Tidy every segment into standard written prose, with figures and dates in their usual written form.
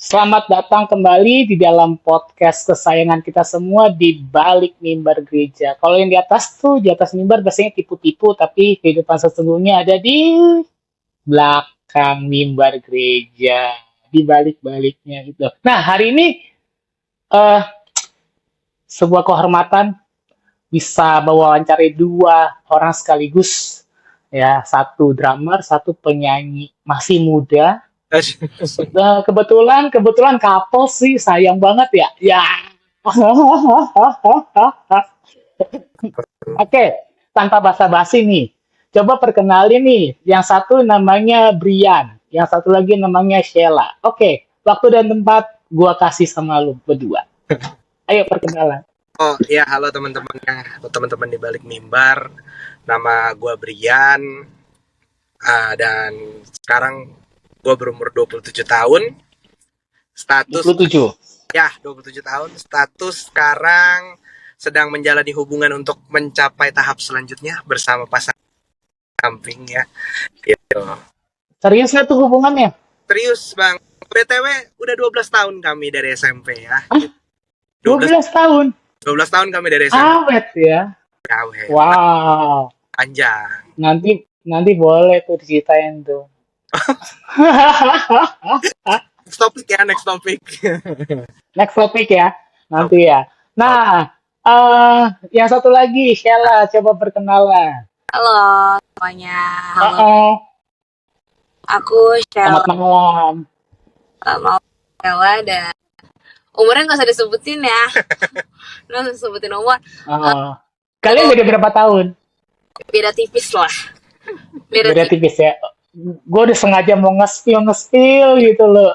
Selamat datang kembali di dalam podcast kesayangan kita semua di balik mimbar gereja. Kalau yang di atas mimbar biasanya tipu-tipu, tapi kehidupan sesungguhnya ada di belakang mimbar gereja, di balik-baliknya itu. Nah, hari ini eh sebuah kehormatan bisa mewawancari dua orang sekaligus, ya, satu drummer, satu penyanyi masih muda. Nah, kebetulan couple sih, sayang banget ya. Ya. Oke, tanpa basa-basi nih. Coba perkenalin nih. Yang satu namanya Brian, yang satu lagi namanya Sheila. Oke, waktu dan tempat gua kasih sama lu berdua. Ayo perkenalan. Oh ya, halo teman-teman di balik mimbar. Nama gue Brian, dan sekarang gue berumur 27 tahun. Status 27. ya 27 tahun. Status sekarang sedang menjalani hubungan untuk mencapai tahap selanjutnya bersama pasangan samping ya. Gitu. Serius nggak tuh hubungannya? Serius bang. BTW udah 12 tahun kami dari SMP ya. Hah? 12 tahun? 12 tahun kami dari SMP. Awet ya. Awet. Wow. Panjang. Nanti boleh tuh diceritain tuh. Next topic ya, next topic. Next topic ya, nanti ya. Nah, yang satu lagi, Sheila, coba perkenalan. Halo semuanya, halo. Uh-oh. Aku Sheila. Selamat malam. Mau Sheila dan umurnya nggak usah disebutin ya. Nggak usah disebutin umur. Kalian beda berapa tahun? Beda tipis lah. Beda tipis ya. Gue udah sengaja mau nge-spill gitu loh.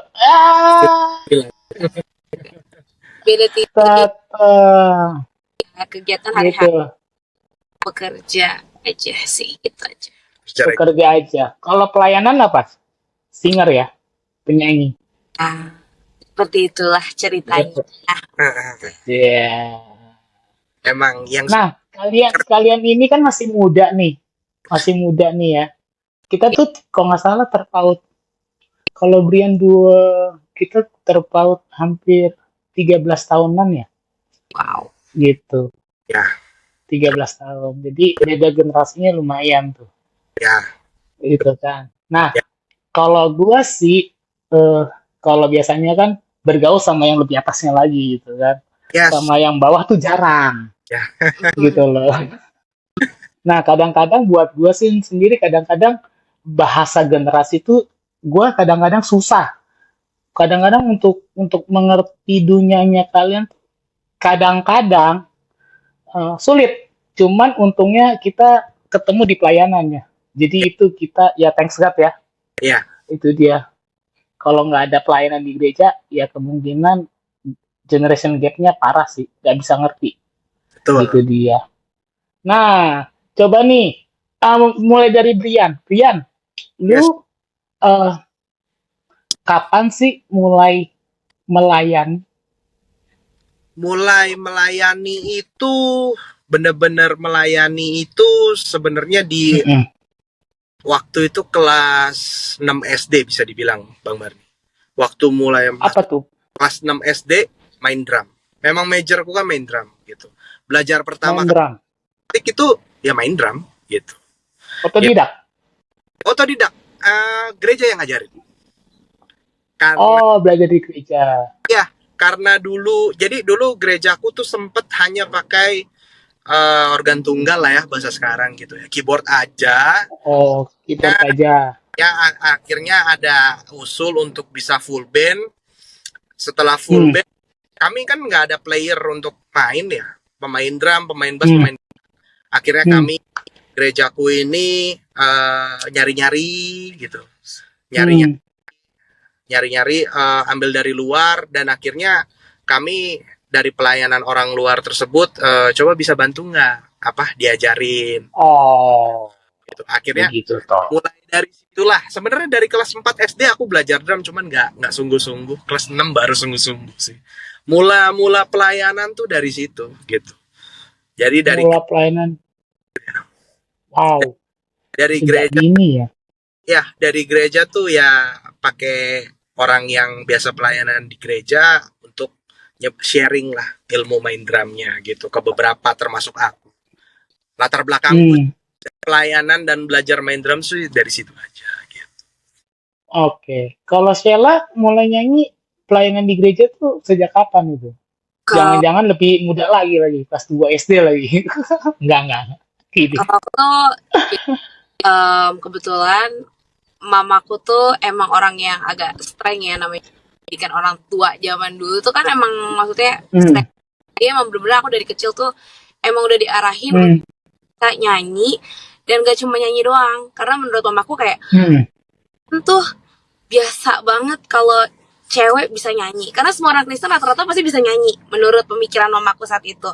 Beda tipis. Kegiatan hari-hari Gitu. bekerja aja sih, gitu aja. Bekerja aja. Kalau pelayanan apa? Singer ya, penyanyi. Seperti itulah ceritanya. Yeah. Emang yang Nah, kalian ini kan masih muda nih ya. Kita tuh kalau nggak salah terpaut. Kalau Brian 2, kita terpaut hampir 13 tahunan ya. Wow. Gitu. Ya. 13 tahun. Jadi beda generasinya lumayan tuh. Ya. Gitu kan. Nah, ya. Kalau gua sih kalau biasanya kan bergaul sama yang lebih atasnya lagi gitu kan. Yes. Sama yang bawah tuh jarang. Ya. Gitu loh. Nah, kadang-kadang buat gue sih sendiri, kadang-kadang bahasa generasi itu gue kadang-kadang susah. Kadang-kadang untuk mengerti dunianya kalian, kadang-kadang sulit. Cuman untungnya kita ketemu di pelayanannya. Jadi itu kita, ya thanks God ya. Iya. Itu dia. Kalau nggak ada pelayanan di gereja, ya kemungkinan generation gap-nya parah sih. Nggak bisa ngerti. Betul. Itu dia. Nah, coba nih, mulai dari Brian. Brian, lu kapan sih mulai melayani? Mulai melayani itu, benar-benar melayani itu sebenarnya di waktu itu kelas 6 SD bisa dibilang, Bang Barni. Waktu mulai apa tuh? Kelas 6 SD main drum. Memang majorku kan main drum gitu. Belajar pertama main drum. Itu ya main drum gitu. Otodidak? Ya. Otodidak. Gereja yang ngajarin. Belajar di gereja. Ya, karena dulu gerejaku tuh sempet hanya pakai organ tunggal lah ya bahasa sekarang gitu ya. Keyboard aja. Keyboard aja. Ya, akhirnya ada usul untuk bisa full band. Setelah full band, kami kan nggak ada player untuk main ya. Pemain drum, pemain bass, pemain. Akhirnya kami gerejaku ini nyari-nyari gitu, nyari-nyari ambil dari luar, dan akhirnya kami dari pelayanan orang luar tersebut coba bisa bantu nggak, diajarin. Gitu. Akhirnya mulai dari situlah. Sebenarnya dari kelas 4 SD aku belajar drum, cuman nggak sungguh-sungguh. Kelas 6 baru sungguh-sungguh sih. Mula pelayanan tuh dari situ gitu. Jadi dari pelayanan. Wow. Dari gereja ini ya. Ya, dari gereja tuh ya pakai orang yang biasa pelayanan di gereja untuk sharing lah ilmu main drumnya gitu ke beberapa termasuk aku. Latar belakangku pelayanan dan belajar main drum sih dari situ aja gitu. Oke. Kalau Sheila mulai nyanyi pelayanan di gereja tuh sejak kapan itu? Kalau Jangan-jangan lebih muda lagi kelas 2 SD lagi. Enggak. Kidding. kalau aku tuh kebetulan mamaku tuh emang orang yang agak streng ya, namanya pendidikan orang tua zaman dulu tuh kan emang maksudnya streng. Dia emang bener-bener aku dari kecil tuh emang udah diarahin untuk kita nyanyi, dan gak cuma nyanyi doang, karena menurut mamaku kayak tuh biasa banget kalau cewek bisa nyanyi, karena semua orang Kristen rata-rata pasti bisa nyanyi menurut pemikiran mamaku saat itu.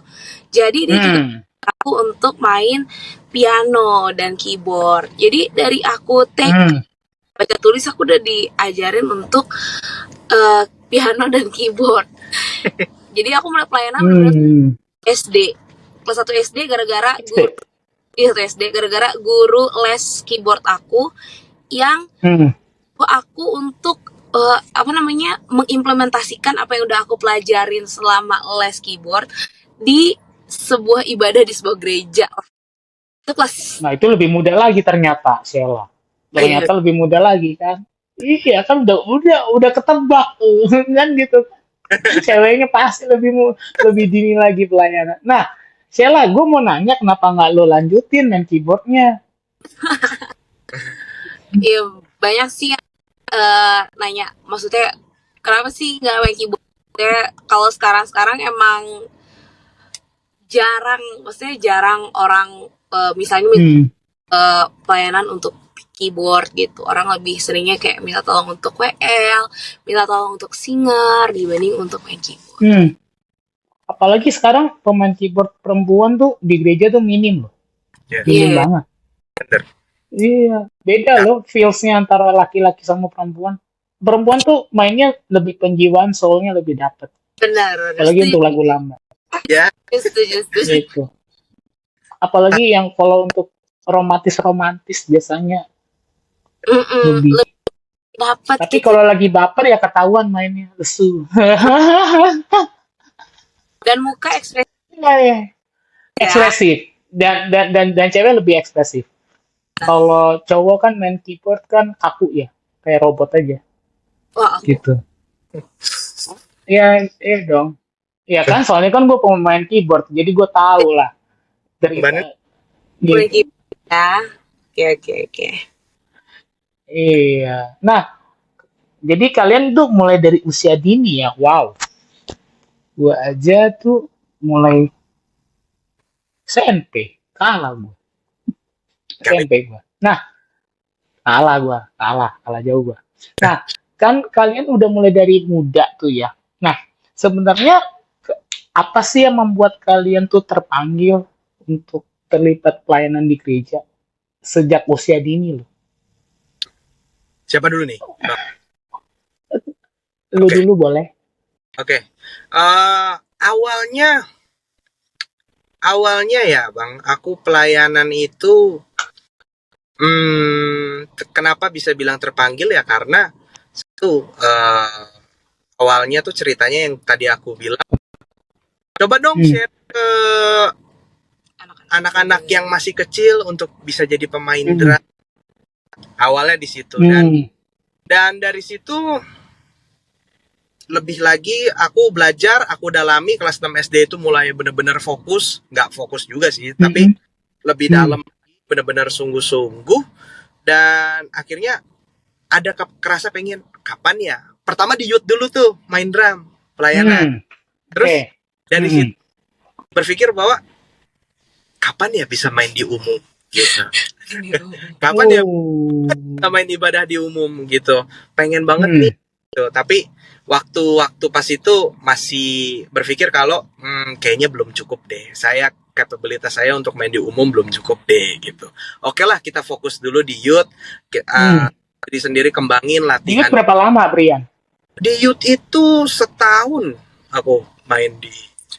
Jadi dia juga aku untuk main piano dan keyboard. Jadi dari aku baca tulis aku udah diajarin untuk piano dan keyboard. Jadi aku mulai pelayanan SD, kelas 1 SD gara-gara guru les keyboard aku yang aku untuk mengimplementasikan apa yang udah aku pelajarin selama les keyboard di sebuah ibadah di sebuah gereja. Itu kelas. Nah, itu lebih mudah lagi ternyata, Sheila. Ternyata lebih mudah lagi kan. Iya kan udah ketebak kan gitu. Ceweknya pasti lebih dini lagi pelayanan. Nah, Sheila, gue mau nanya kenapa nggak lo lanjutin main keyboardnya? Iya, banyak sih yang nanya, maksudnya kenapa sih nggak main keyboard? Kalau sekarang emang jarang orang misalnya pelayanan untuk keyboard gitu. Orang lebih seringnya kayak minta tolong untuk WL, minta tolong untuk singer dibanding untuk main keyboard. Apalagi sekarang pemain keyboard perempuan tuh di gereja tuh minim loh. Minim banget. Bener. Iya, beda loh feels-nya antara laki-laki sama perempuan. Perempuan tuh mainnya lebih penjiwaan, soulnya lebih dapet. Benar. Apalagi untuk lagu lama. Ya. Setuju. Gitu. Apalagi yang kalau untuk romantis biasanya lebih dapat. Tapi kalau lagi baper ya ketahuan mainnya lesu. Dan muka ekspresif. Ekspresif. Dan cewek lebih ekspresif. Kalau cowok kan main keyboard kan kaku ya, kayak robot aja. Wah, gitu. Iya dong. Iya kan, soalnya kan gue pemain keyboard, jadi gue tahu lah. Dari mana? Gitu. Ya. Oke. Iya. Nah, jadi kalian tuh mulai dari usia dini ya. Wow. Gue aja tuh mulai SMP, kalah gue. SMP gue. Nah, kalah jauh gue. Nah, kan kalian udah mulai dari muda tuh ya. Nah, sebenarnya apa sih yang membuat kalian tuh terpanggil untuk terlibat pelayanan di gereja sejak usia dini loh? Siapa dulu nih? Lu dulu boleh. Oke. Awalnya ya Bang, aku pelayanan itu kenapa bisa bilang terpanggil ya karena itu awalnya tuh ceritanya yang tadi aku bilang. Coba dong share ke anak-anak yang masih kecil untuk bisa jadi pemain drum. Awalnya di situ dan dari situ lebih lagi aku belajar, aku dalami kelas 6 SD itu mulai benar-benar fokus, nggak fokus juga sih, tapi lebih dalam, benar-benar sungguh-sungguh, dan akhirnya ada kerasa pengen, kapan ya? Pertama di youth dulu tuh, main drum, pelayanan. Terus dari situ berpikir bahwa, kapan ya bisa main di umum? Gitu. Kapan ya bisa main ibadah di umum gitu? Pengen banget nih. Gitu. Tapi waktu pas itu masih berpikir kalau kayaknya belum cukup deh. Kapabilitas saya untuk main di umum belum cukup deh gitu. Oke lah, kita fokus dulu di youth. Jadi sendiri kembangin latihan. Youth berapa lama, Brian? Di youth itu setahun aku main di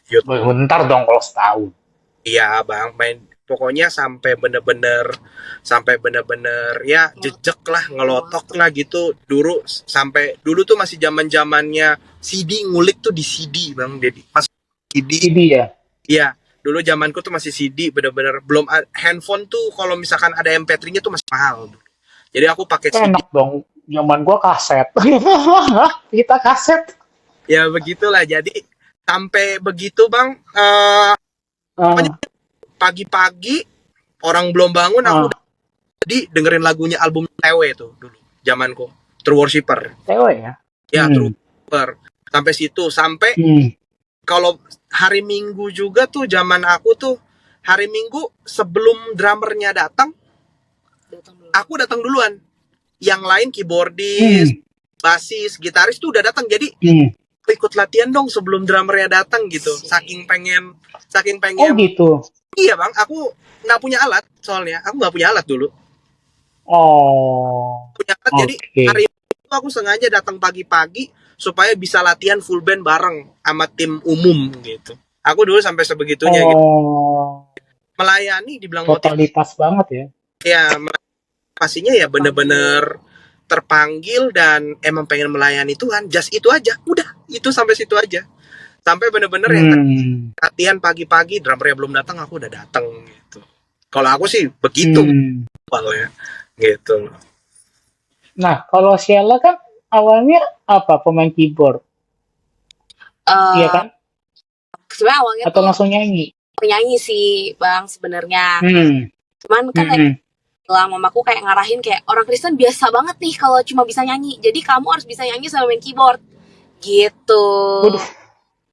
youth. Bentar dong kalau setahun. Iya bang, main pokoknya sampai bener-bener ya jejek lah, ngelotok lah gitu. Dulu tuh masih zamannya CD, ngulik tuh di CD Bang Dedi, pas CD. ya. Iya, dulu zamanku tuh masih CD, bener-bener belum handphone tuh. Kalau misalkan ada MP3-nya tuh masih mahal. Jadi aku pakai CD. Enak dong, zaman gua kaset. Kita kaset. Ya begitulah. Jadi sampai begitu Bang, pagi-pagi orang belum bangun aku udah dengerin lagunya, album TW tuh dulu zamanku, True Worshipper. TW ya? Ya, True Worshipper. Sampai situ, sampai kalau hari Minggu juga tuh zaman aku tuh, hari Minggu sebelum drummernya datang, aku datang duluan. Yang lain keyboardis, basis, gitaris tuh udah datang. Jadi ikut latihan dong sebelum drummernya datang gitu. Saking pengen. Oh gitu. Iya Bang, aku nggak punya alat soalnya. Aku nggak punya alat dulu. Oh. Punya alat, jadi hari itu aku sengaja datang pagi-pagi supaya bisa latihan full band bareng sama tim umum gitu. Aku dulu sampai sebegitunya gitu. Melayani dibilang totalitas banget ya. Ya, pastinya ya bener-bener terpanggil dan emang pengen melayani Tuhan. Just itu aja, udah itu sampai situ aja. Sampai bener-bener yang latihan pagi-pagi, drummernya belum datang, aku udah datang gitu. Kalau aku sih begitu awalnya gitu. Nah, kalau Sheila kan awalnya apa, pemain keyboard? Iya kan? Sebenarnya awalnya atau langsung nyanyi? Penyanyi sih Bang sebenarnya. Cuman kan bilang mamaku kayak ngarahin kayak orang Kristen biasa banget nih kalau cuma bisa nyanyi. Jadi kamu harus bisa nyanyi sama main keyboard. Gitu.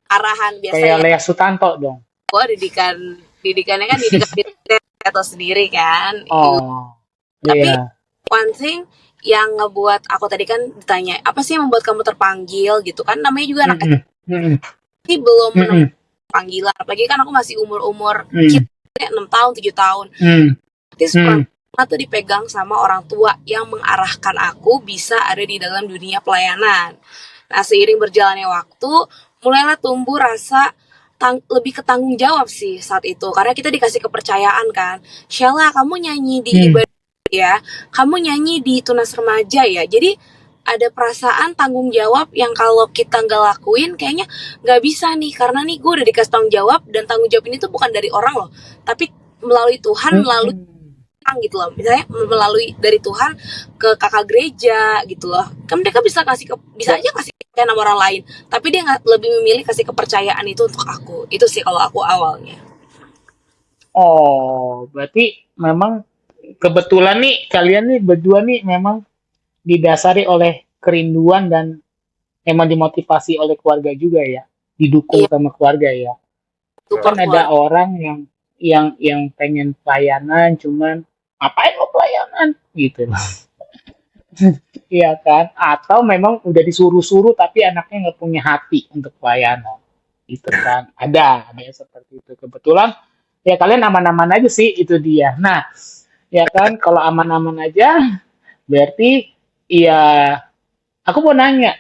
Arahan biasanya. Kayak Lea Sutanto dong. Gua didikannya kan didikan atau sendiri kan. Tapi one thing yang ngebuat aku tadi kan ditanya, apa sih yang membuat kamu terpanggil gitu kan, namanya juga anak kecil. Tapi belum menemukan panggilan, apalagi kan aku masih umur 6 tahun, 7 tahun. Terus pernah tuh dipegang sama orang tua yang mengarahkan aku bisa ada di dalam dunia pelayanan. Nah, seiring berjalannya waktu, mulailah tumbuh rasa lebih ke tanggung jawab sih saat itu. Karena kita dikasih kepercayaan kan. Sheila, kamu nyanyi di ibadah ya, kamu nyanyi di tunas remaja ya. Jadi ada perasaan tanggung jawab yang kalau kita nggak lakuin kayaknya nggak bisa nih. Karena nih gue udah dikasih tanggung jawab, dan tanggung jawab ini tuh bukan dari orang loh, tapi melalui Tuhan, melalui gitu loh. Misalnya melalui dari Tuhan ke kakak gereja gitu loh. Kan mereka bisa aja kasih kepercayaan sama orang lain, tapi dia nggak lebih memilih kasih kepercayaan itu untuk aku. Itu sih kalau aku awalnya. Oh, berarti memang kebetulan nih kalian nih berdua nih memang didasari oleh kerinduan dan emang dimotivasi oleh keluarga juga ya, didukung sama keluarga ya. Kan ada orang yang pengen pelayanan cuman ngapain lo pelayanan gitu. Iya kan? Atau memang udah disuruh-suruh tapi anaknya nggak punya hati untuk pelayanan gitu kan. Ada yang seperti itu. Kebetulan ya kalian aman-aman aja sih, itu dia. Nah, ya kan, kalau aman-aman aja berarti ya aku mau nanya,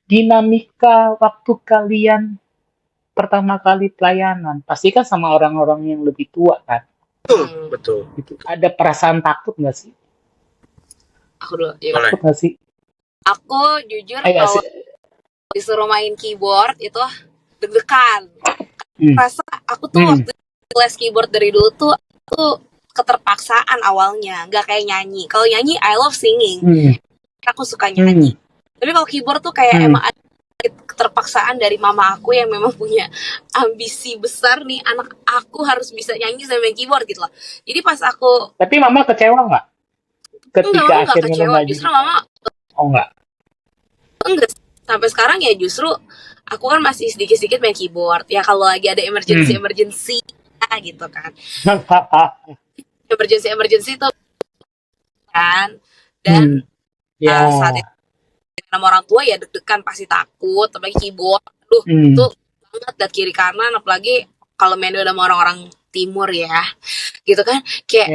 dinamika waktu kalian pertama kali pelayanan pasti kan sama orang-orang yang lebih tua kan? Betul. Gitu. Ada perasaan takut nggak sih? Aku dulu. Ya. Takut nggak sih? Aku jujur kalau disuruh main keyboard itu deg-degan. Rasa aku tuh waktu les keyboard dari dulu tuh keterpaksaan awalnya, nggak kayak nyanyi. Kalau nyanyi I love singing, aku suka nyanyi. Tapi kalau keyboard tuh kayak emang ada keterpaksaan dari mama aku yang memang punya ambisi besar nih, anak aku harus bisa nyanyi sama main keyboard gitu loh. Jadi pas aku, tapi mama kecewa nggak ketika enggak akhirnya kecewa, justru mama enggak sampai sekarang ya, justru aku kan masih sedikit-sedikit main keyboard ya kalau lagi ada emergency gitu kan. emergency itu kan, dan saat itu sama orang tua ya deg-degan, pasti takut, apalagi keyboard, itu banget dan kiri kanan, apalagi kalau main sama orang-orang timur ya, gitu kan, kayak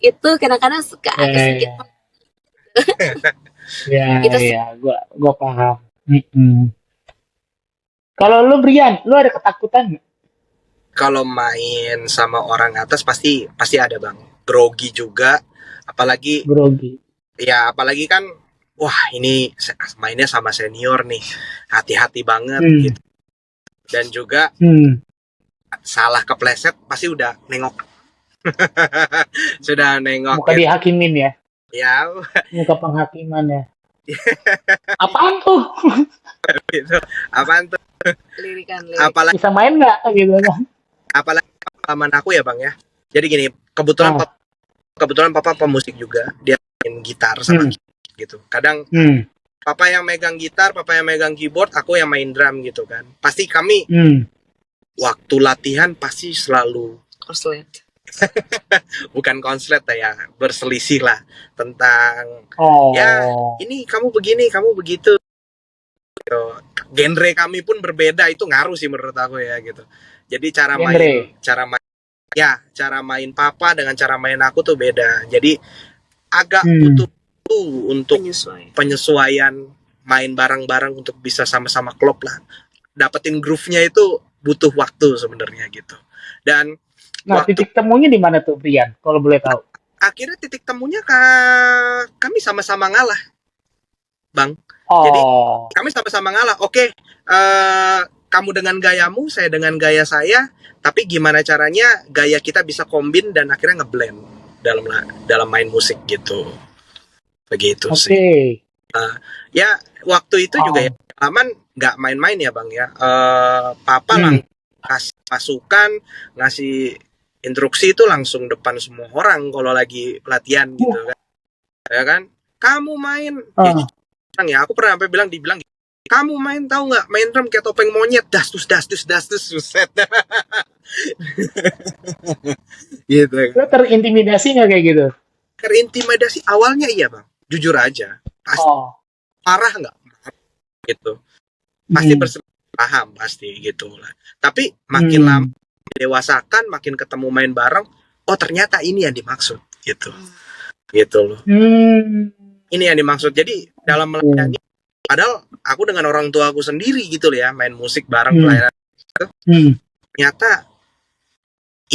itu kadang-kadang suka agak sedikit. Gue paham. Kalau lu Brian, lu ada ketakutan nggak? kalau main sama orang atas pasti ada Bang. Grogi juga, apalagi Grogi. ya apalagi kan wah ini mainnya sama senior nih. Hati-hati banget gitu. Dan juga salah kepleset pasti udah nengok. Sudah nengok. Muka dihakimin ya. Ya. Muka penghakiman ya. Apaan tuh? Gitu. Apaan tuh? Lirik. Apalagi bisa main nggak gitu kan? Apalagi pengalaman aku ya Bang ya. Jadi gini, kebetulan papa pemusik juga, dia main gitar sama gitu. Kadang papa yang megang gitar, papa yang megang keyboard, aku yang main drum gitu kan. Pasti kami waktu latihan pasti selalu konslet. Bukan konslet ya, berselisih lah tentang ya ini kamu begini, kamu begitu. Gitu. Genre kami pun berbeda, itu ngaruh sih menurut aku ya gitu. Jadi cara main papa dengan cara main aku tuh beda. Jadi agak butuh untuk penyesuaian main bareng-bareng untuk bisa sama-sama klop lah. Dapetin groove-nya itu butuh waktu sebenarnya gitu. Dan titik temunya di mana tuh Brian kalau boleh tahu? Akhirnya titik temunya kami sama-sama ngalah, Bang. Jadi kami sama-sama ngalah. Oke, kamu dengan gayamu, saya dengan gaya saya. Tapi gimana caranya gaya kita bisa kombin dan akhirnya ngeblend dalam main musik gitu. Begitu sih. Ya waktu itu juga ya aman nggak main-main ya Bang ya. Papa kasih masukan, ngasih instruksi itu langsung depan semua orang kalau lagi latihan gitu kan. Ya kan? Kamu main ya aku pernah sampai dibilang kamu main tahu nggak main drum kayak topeng monyet dastus suset. Gitu. Lo terintimidasi nggak kayak gitu? Terintimidasi awalnya iya Bang, jujur aja. Pasti parah nggak? Gitu. Pasti paham pasti gitu lah. Tapi makin lama dewasakan, makin ketemu main bareng, oh ternyata ini yang dimaksud gitu. Gitu loh. Ini yang dimaksud. Jadi dalam melayani, padahal aku dengan orang tua aku sendiri gitu loh ya, main musik bareng pelayanan. Ternyata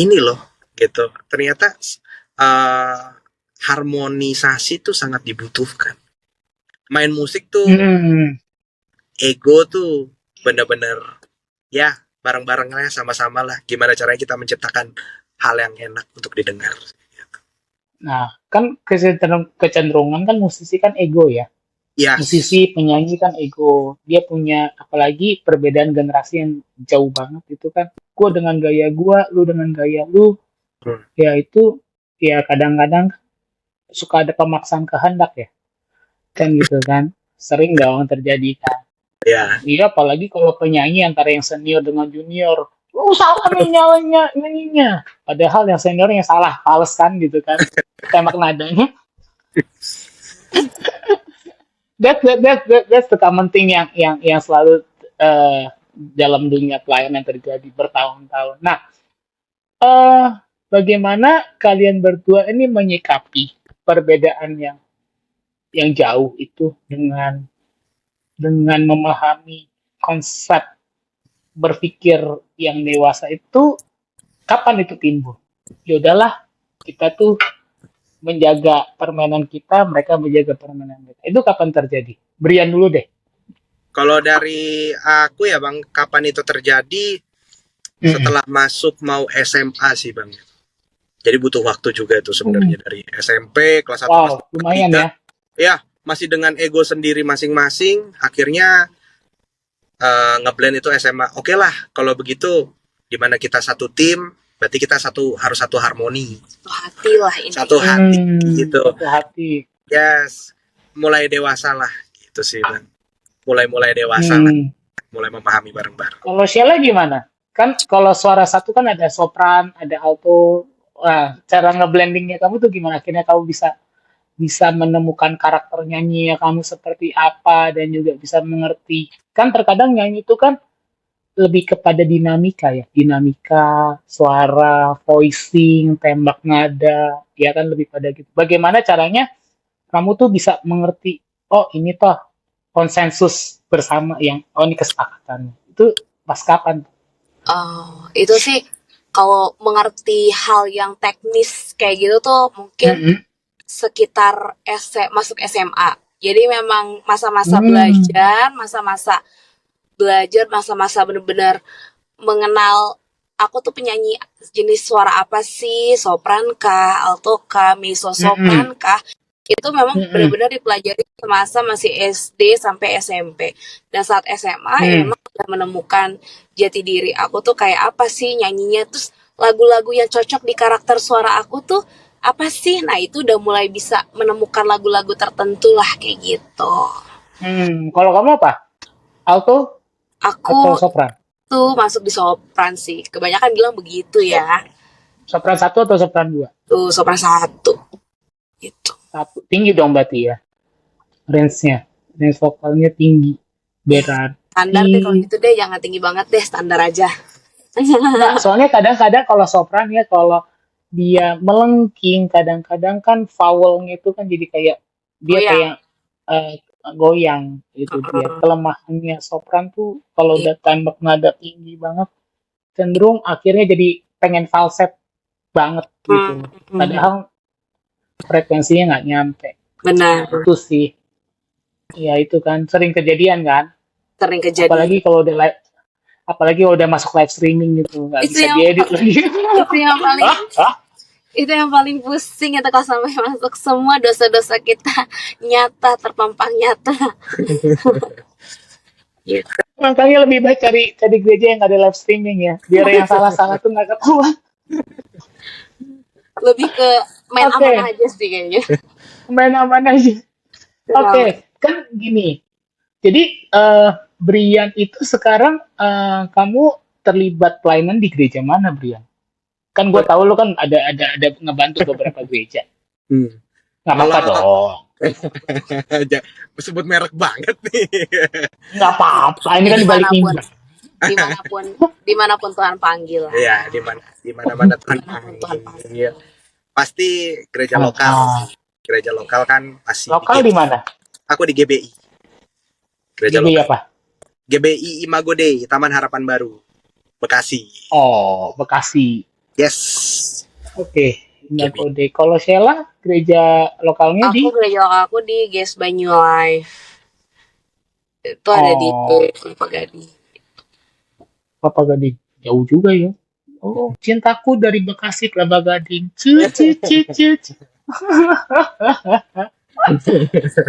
ini loh gitu. Ternyata harmonisasi tuh sangat dibutuhkan. Main musik tuh ego tuh bener-bener ya bareng-bareng lah sama-sama lah gimana caranya kita menciptakan hal yang enak untuk didengar. Nah kan kecenderungan kan musisi kan ego ya. Musisi penyanyi kan ego, dia punya apalagi perbedaan generasi yang jauh banget itu kan. Gue dengan gaya gue, lu dengan gaya lu, ya itu ya kadang-kadang suka ada pemaksaan kehendak ya, kan gitu kan. Sering dong terjadi kan. Iya, apalagi kalau penyanyi antara yang senior dengan junior, lu salah nyanyinya. Padahal yang seniornya salah, fals kan gitu kan. Tembak nadanya. That's the common thing yang selalu dalam dunia pelayanan terjadi bertahun-tahun. Nah, bagaimana kalian berdua ini menyikapi perbedaan yang jauh itu dengan memahami konsep berpikir yang dewasa itu? Kapan itu timbul? Ya udahlah, kita tuh menjaga permainan kita, mereka menjaga permainan mereka. Itu kapan terjadi? Brian dulu deh. Kalau dari aku ya Bang, kapan itu terjadi? Setelah masuk mau SMA sih Bang. Jadi butuh waktu juga itu sebenarnya dari SMP kelas 1 kelas 2, lumayan 3. Ya, masih dengan ego sendiri masing-masing, akhirnya ngeblend itu SMA. Oke lah, kalau begitu dimana kita satu tim, berarti kita harus satu harmoni. Satu hati lah ini. Satu hati gitu. Satu hati. Yes, mulai dewasa lah gitu sih Bang. Mulai dewasa lah. Mulai memahami bareng-bareng. Kalau Sheila gimana? Kan kalau suara satu kan ada sopran, ada alto. Wah, cara ngeblendingnya kamu tuh gimana? Akhirnya kamu bisa menemukan karakter nyanyi kamu seperti apa dan juga bisa mengerti. Kan terkadang nyanyi itu kan lebih kepada dinamika ya. Dinamika, suara, voicing, tembak nada. Ya kan lebih pada gitu. Bagaimana caranya kamu tuh bisa mengerti, oh ini toh konsensus bersama yang, oh ini kesepakatan. Itu pas kapan? Oh, itu sih kalau mengerti hal yang teknis kayak gitu tuh mungkin sekitar masuk SMA. Jadi memang masa-masa belajar, masa-masa bener-bener mengenal aku tuh penyanyi jenis suara apa sih, sopran kah, alto kah, mezzo sopran kah. Itu memang benar-benar dipelajari semasa masih SD sampai SMP. Dan saat SMA emang udah menemukan jati diri aku tuh kayak apa sih nyanyinya, terus lagu-lagu yang cocok di karakter suara aku tuh apa sih. Nah itu udah mulai bisa menemukan lagu-lagu tertentu lah kayak gitu. Kalau kamu apa? Alto atau Aku sopran? tuh masuk di sopran sih. Kebanyakan bilang begitu ya. Sopran 1 atau sopran 2? Tuh sopran 1 gitu. 1. Tinggi dong berarti ya. Range vokalnya tinggi. Berarti standar deh kalau gitu deh, jangan tinggi banget deh, standar aja. Nah, soalnya kadang-kadang kalau sopran ya, kalau dia melengking, kadang-kadang kan vowelnya itu kan jadi kayak dia kayak goyang gitu dia. Kelemahannya sopran tuh kalau udah tembak nada tinggi banget, cenderung akhirnya jadi pengen falset banget gitu. Padahal frekuensinya nggak nyampe. Benar. Itu sih. Ya itu kan sering kejadian kan. Sering kejadian. Apalagi kalau udah masuk live streaming gitu, nggak bisa diedit lagi. Itu yang paling pusing itu kalau sampai masuk semua dosa-dosa kita nyata, terpampang nyata. Gitu. Makanya lebih baik cari gereja yang nggak ada live streaming ya, biar yang salah-salah tuh nggak ketahuan. Lebih ke main aman aja sih kayaknya. Main aman aja. Oke, kan gini. Jadi Brian itu sekarang kamu terlibat pelayanan di gereja mana, Brian? Kan gue tahu lo kan ada ngebantu beberapa gereja. Nggak apa-apa dong. Sebut merek banget nih. Nggak apa-apa. Ini kan dibalik mimbar. Dimanapun Tuhan panggil. Iya, dimana-mana Tuhan panggil. Iya. Pasti gereja lokal. Gereja lokal kan pasti. Lokal di mana? Aku di GBI. Gereja GBI lokal. apa? GBI Imago Dei, Taman Harapan Baru, Bekasi. Oh, Bekasi. Yes. Oke, Imago Dei. Kalau Sheila, gereja lokalnya di? Aku gereja lokal aku di GS by New Life. Itu ada di Kelapa Gading. Kelapa Gading. Jauh juga ya. Oh, cintaku dari Bekasi Kelapa Gading.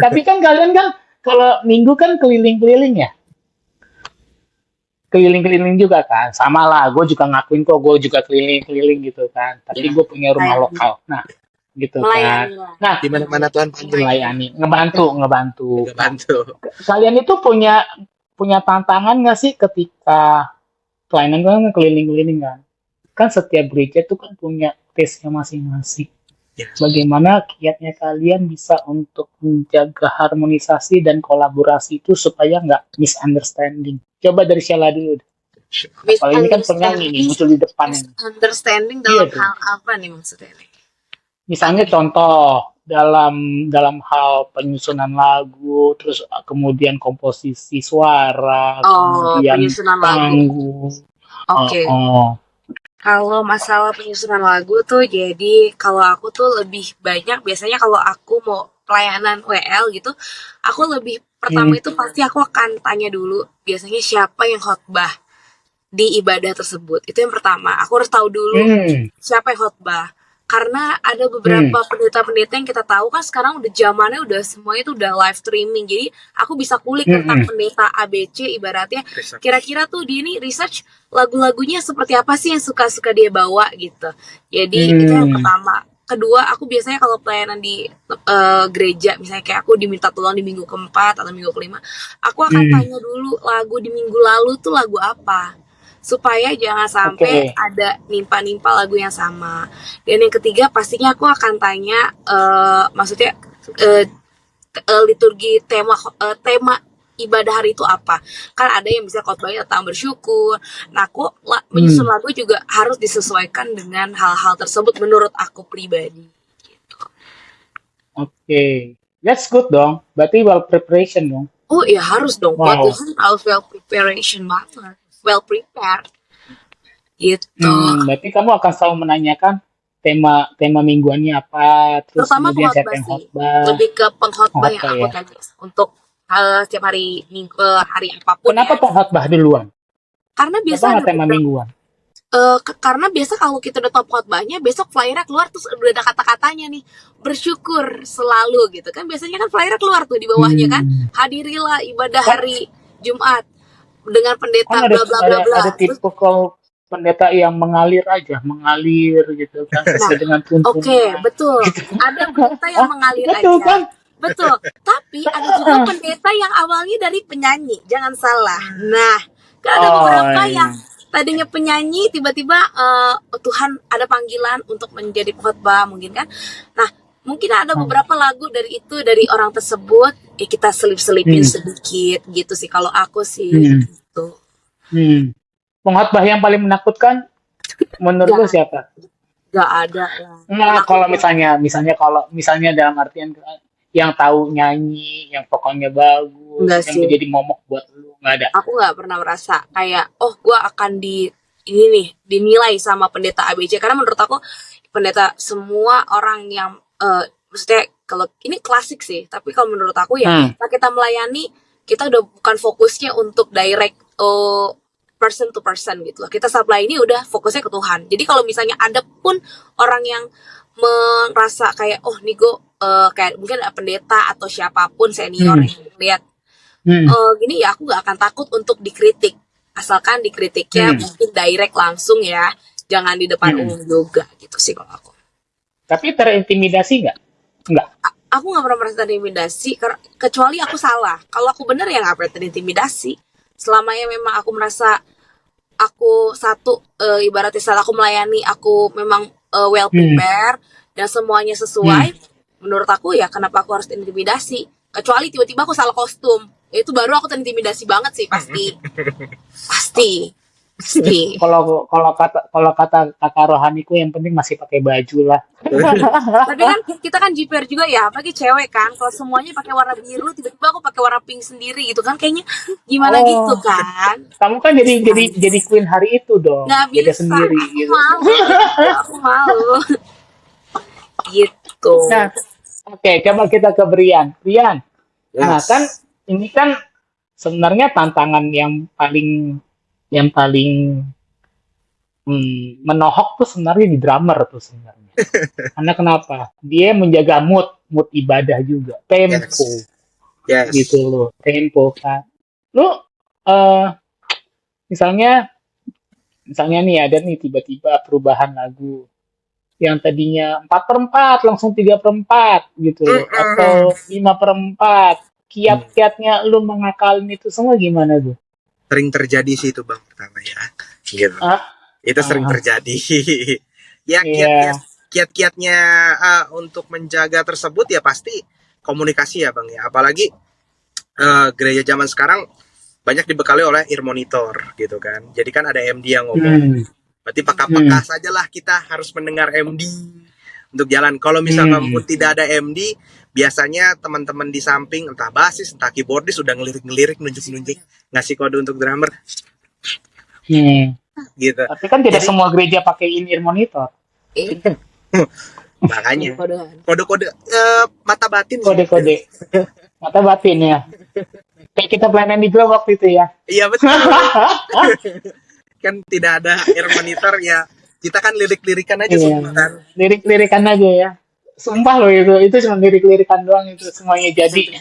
Tapi kan kalian kan kalau minggu kan keliling-keliling ya. Keliling-keliling juga kan. Sama lah, gue juga ngakuin kok gue juga keliling-keliling gitu kan. Tapi gue punya rumah lokal. Nah, gitu kan. Nah, di mana-mana Tuhan panggil. Melayani, ngebantu. Kalian itu punya tantangan nggak sih ketika pelayanan kan keliling-keliling kan? Kan setiap gereja itu kan punya taste-nya masing-masing. Bagaimana kiatnya kalian bisa untuk menjaga harmonisasi dan kolaborasi itu supaya nggak misunderstanding? Coba dari Sheila dulu. Apalagi kan penyanyi nih muncul di depan. Misunderstanding dalam hal apa nih maksudnya? Misalnya contoh dalam hal penyusunan lagu, terus kemudian komposisi suara, kemudian panggung. Oke. Kalau masalah penyusunan lagu tuh, jadi kalau aku tuh lebih banyak biasanya kalau aku mau pelayanan WL gitu, aku lebih pertama itu pasti aku akan tanya dulu biasanya siapa yang khotbah di ibadah tersebut. Itu yang pertama. Aku harus tahu dulu siapa yang khotbah. Karena ada beberapa pendeta-pendeta yang kita tahu kan sekarang udah zamannya udah semuanya itu udah live streaming. Jadi aku bisa kulik tentang pendeta ABC ibaratnya. Kira-kira tuh dia ini research lagu-lagunya seperti apa sih yang suka-suka dia bawa gitu. Jadi itu yang pertama. Kedua, aku biasanya kalau pelayanan di gereja, misalnya kayak aku diminta tolong di minggu keempat atau minggu kelima, aku akan tanya dulu lagu di minggu lalu tuh lagu apa. Supaya jangan sampai ada nimpa-nimpa lagu yang sama. Dan yang ketiga pastinya aku akan tanya maksudnya liturgi tema ibadah hari itu apa. Kan ada yang bisa khotbahnya tentang bersyukur. Nah aku menyusun lagu juga harus disesuaikan dengan hal-hal tersebut menurut aku pribadi gitu. Oke. That's good dong. Berarti well preparation dong. Oh iya harus dong. Buat Tuhan harus well preparation banget. Well prepared. gitu. Berarti kamu akan selalu menanyakan tema mingguannya apa, terus Terutama kemudian siapa pengkhotbah yang sih, khotbah. lebih ke pengkhotbah yang Khotbah aku ya. tanya untuk setiap hari minggu, hari apapun Kenapa ya. pengkhotbah duluan? Karena Kenapa biasa nggak ada tema mingguan? karena biasa kalau kita udah top khotbahnya, besok flyernya keluar terus udah ada kata-katanya nih, bersyukur selalu gitu kan. Biasanya kan flyernya keluar tuh di bawahnya kan, hadirilah ibadah Kan, hari Jumat dengan kan pendeta ada bla bla bla bla. ada Terus, tipe kalau pendeta yang mengalir gitu kan, nah, sesuai dengan oke, tuntunan. betul. Ada pendeta yang mengalir Betul aja. kan? Betul. Tapi ada juga pendeta yang awalnya dari penyanyi, jangan salah. Nah, kan ada beberapa yang tadinya penyanyi tiba-tiba Tuhan ada panggilan untuk menjadi khotbah mungkin kan. Nah, mungkin ada beberapa lagu dari itu dari orang tersebut ya kita selip-selipin sedikit gitu sih kalau aku sih gitu. Pengkhotbah yang paling menakutkan menurut lu siapa? Gak ada lah. Nah, kalau misalnya dalam artian yang tahu nyanyi, yang pokoknya bagus, Enggak yang sih. menjadi momok buat lu, nggak ada. Aku nggak pernah merasa kayak gue akan ini nih dinilai sama pendeta ABC karena menurut aku pendeta semua orang yang maksudnya kalau ini klasik sih tapi kalau menurut aku ya kita melayani kita udah bukan fokusnya untuk direct person to person gitu loh. Kita supply ini udah fokusnya ke Tuhan. Jadi kalau misalnya ada pun orang yang merasa kayak nih gue kayak mungkin ada pendeta atau siapapun senior yang lihat gini ya aku gak akan takut untuk dikritik asalkan dikritiknya mungkin direct langsung ya, jangan di depan umum juga gitu sih kalau aku. Tapi terintimidasi nggak? Nggak. Aku nggak pernah merasa terintimidasi kecuali aku salah. Kalau aku bener ya nggak pernah terintimidasi. Selamanya memang aku merasa aku ibaratnya salah aku melayani aku memang well prepared dan semuanya sesuai. Menurut aku ya kenapa aku harus terintimidasi? Kecuali tiba-tiba aku salah kostum, itu baru aku terintimidasi banget sih pasti. Kalau kata kakak rohaniku yang penting masih pakai baju lah. Tapi kan kita kan jiper juga ya, apalagi cewek kan. Kalau semuanya pakai warna biru, tiba-tiba aku pakai warna pink sendiri gitu kan, kayaknya gimana gitu kan? Kamu kan jadi queen hari itu dong. Nggak beda bisa, sendiri aku gitu. malu. Aku malu. Gitu. Nah, oke, coba kita ke Brian. Brian, nah kan ini kan sebenarnya tantangan yang paling menohok tuh sebenarnya di drummer tuh sebenarnya. Karena kenapa? Dia menjaga mood ibadah juga, tempo, gitu loh, tempo kan. Lu misalnya nih ada nih tiba-tiba perubahan lagu yang tadinya 4/4 langsung 3/4 gitu loh, atau 5/4. Kiat-kiatnya lu mengakalin itu semua gimana tuh? Sering terjadi sih itu bang pertama ya, gitu. Itu sering terjadi. Ya kiat-kiatnya untuk menjaga tersebut ya pasti komunikasi ya bang ya. Apalagi gereja zaman sekarang banyak dibekali oleh ear monitor gitu kan. Jadi kan ada MD yang ngomong. Berarti peka-peka sajalah kita harus mendengar MD untuk jalan. Kalau misalkan pun tidak ada MD, biasanya teman-teman di samping entah basis entah keyboardis sudah ngelirik-ngelirik, nunjuk-nunjuk, ngasih kode untuk drummer. Gitu. Tapi kan tidak semua gereja pakai in-ear monitor. Makanya kode-kode mata batin. Kode-kode mata batin ya. Kayak kita pelayanan di Glow waktu itu ya. Iya betul. Kan tidak ada ear monitor ya. Kita kan lirik-lirikan aja kan. Lirik-lirikan aja ya. Sumpah loh itu cuma lirik-lirikan doang itu semuanya jadi.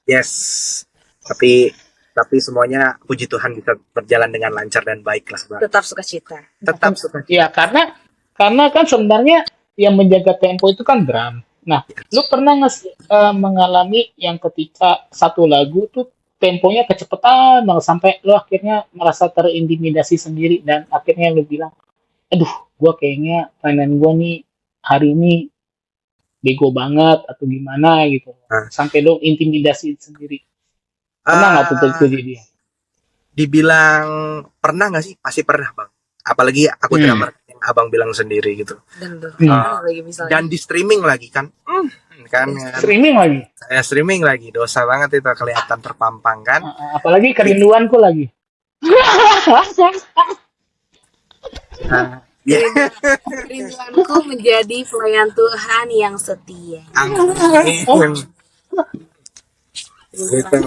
Yes. Tapi semuanya puji Tuhan bisa berjalan dengan lancar dan baik lah, Bang. Tetap sukacita. Ya, karena kan sebenarnya yang menjaga tempo itu kan drum. Nah, lu pernah nggak mengalami yang ketika satu lagu tuh temponya kecepatan banget sampai lu akhirnya merasa terintimidasi sendiri dan akhirnya lu bilang, aduh, gua kayaknya pelayanan gua nih hari ini bego banget atau gimana gitu, sampai lu intimidasi sendiri. Pernah nggak tuh terjadi? Dibilang pernah nggak sih? Pasti pernah bang. Apalagi aku drummer yang abang bilang sendiri gitu. Dan di streaming lagi kan? Streaming lagi? Streaming lagi. Dosa banget itu kelihatan terpampang kan? Apalagi kerinduanku lagi. Ya. Rinduanku menjadi pelayan Tuhan yang setia. Amin. Gitu.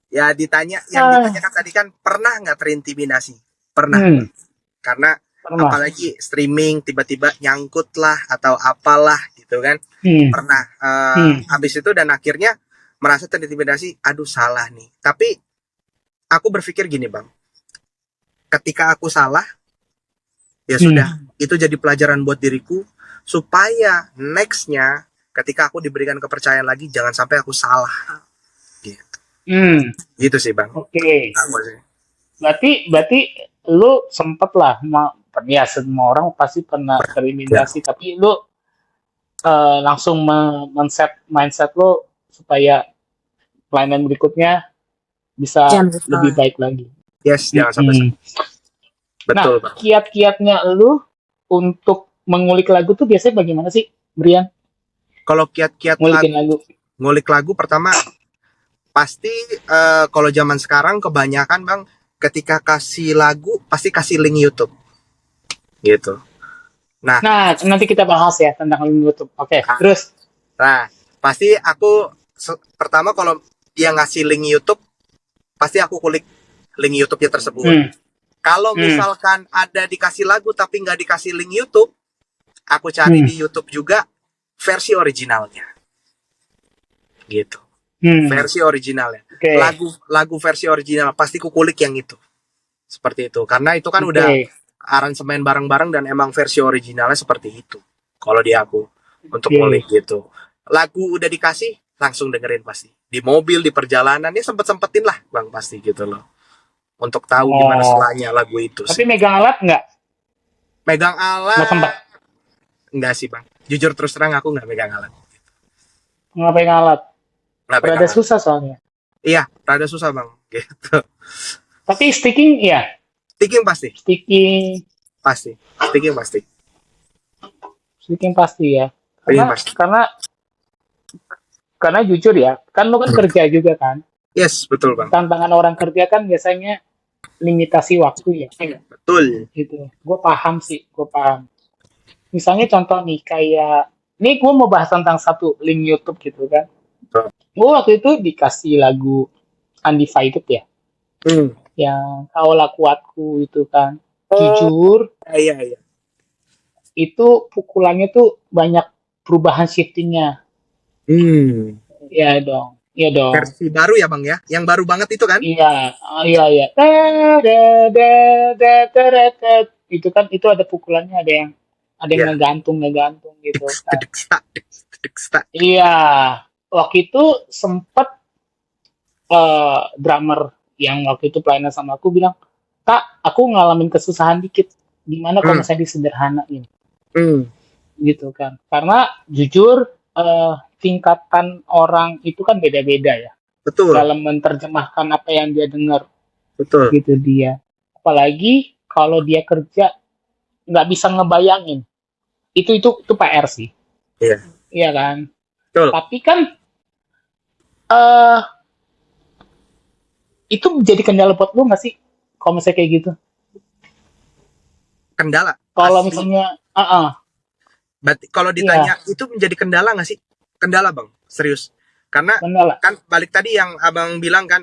Ya yang ditanyakan tadi kan pernah nggak terintimidasi? Pernah. Karena apalagi streaming tiba-tiba nyangkut lah atau apalah gitu kan. Pernah. Habis itu dan akhirnya merasa terintimidasi, aduh salah nih. Tapi aku berpikir gini Bang, ketika aku salah, ya sudah, itu jadi pelajaran buat diriku supaya nextnya ketika aku diberikan kepercayaan lagi jangan sampai aku salah. Gitu sih Bang. Oke. Berarti lu sempet lah, ya semua orang pasti pernah terintimidasi, tapi lu langsung men-set mindset lu supaya pelayanan berikutnya bisa lebih baik lagi. Yes, jangan sampai. Betul, Bang. Kiat-kiatnya lu untuk mengulik lagu tuh biasanya bagaimana sih, Brian? Kalau kiat-kiat ngulik lagu pertama pasti kalau zaman sekarang kebanyakan Bang, ketika kasih lagu pasti kasih link YouTube. Gitu. Nah, nanti kita bahas ya tentang link YouTube. Oke, terus. Nah, pasti aku pertama kalau dia ngasih link YouTube, pasti aku kulik link YouTube-nya tersebut. Kalau misalkan ada dikasih lagu tapi nggak dikasih link YouTube, aku cari di YouTube juga versi originalnya. Gitu. Versi originalnya. Lagu versi original pasti ku kulik yang itu. Seperti itu. Karena itu kan udah aransemen bareng-bareng dan emang versi originalnya seperti itu. Kalau di aku untuk ngulik gitu. Lagu udah dikasih langsung dengerin pasti. Di mobil, di perjalanan ya sempet-sempetin lah Bang pasti gitu loh. Untuk tahu gimana selanya lagu itu. Tapi megang alat nggak? Megang alat? Nggak sempat? Nggak sih Bang. Jujur terus terang aku nggak megang alat. Nggak pegang alat? Rada susah soalnya. Iya, rada susah Bang. Gitu. Tapi sticking ya? Sticking pasti. Sticking pasti ya. Karena jujur ya, kan lo kan kerja juga kan? Yes, betul Bang. Tantangan orang kerja kan biasanya limitasi waktu ya. Betul. Gitu. Gue paham. Misalnya contoh nih kayak, nih gue mau bahas tentang satu link YouTube gitu kan. Gue waktu itu dikasih lagu Undivided ya. Yang Kaulah Kuatku itu kan. Jujur. Iya. Itu pukulannya tuh banyak perubahan shiftingnya. Iya dong. Versi baru ya Bang ya? Yang baru banget itu kan? Iya. Itu kan, itu ada pukulannya, ada yang ngegantung gitu kan. Iya. Waktu itu sempet drummer yang waktu itu pelayanan sama aku bilang, Kak, aku ngalamin kesusahan dikit. Gimana kalau misalnya disederhanain? Gitu kan. Karena jujur tingkatan orang itu kan beda-beda ya. Betul. Dalam menerjemahkan apa yang dia dengar. Betul. Gitu dia. Apalagi kalau dia kerja nggak bisa ngebayangin. Itu PR sih. Iya. Iya kan. Betul. Tapi kan itu menjadi kendala buat lu nggak sih? Kalau misalnya kayak gitu. Kendala? Kalau misalnya berarti kalau ditanya itu menjadi kendala nggak sih? Kendala Bang, serius. Karena kan balik tadi yang Abang bilang kan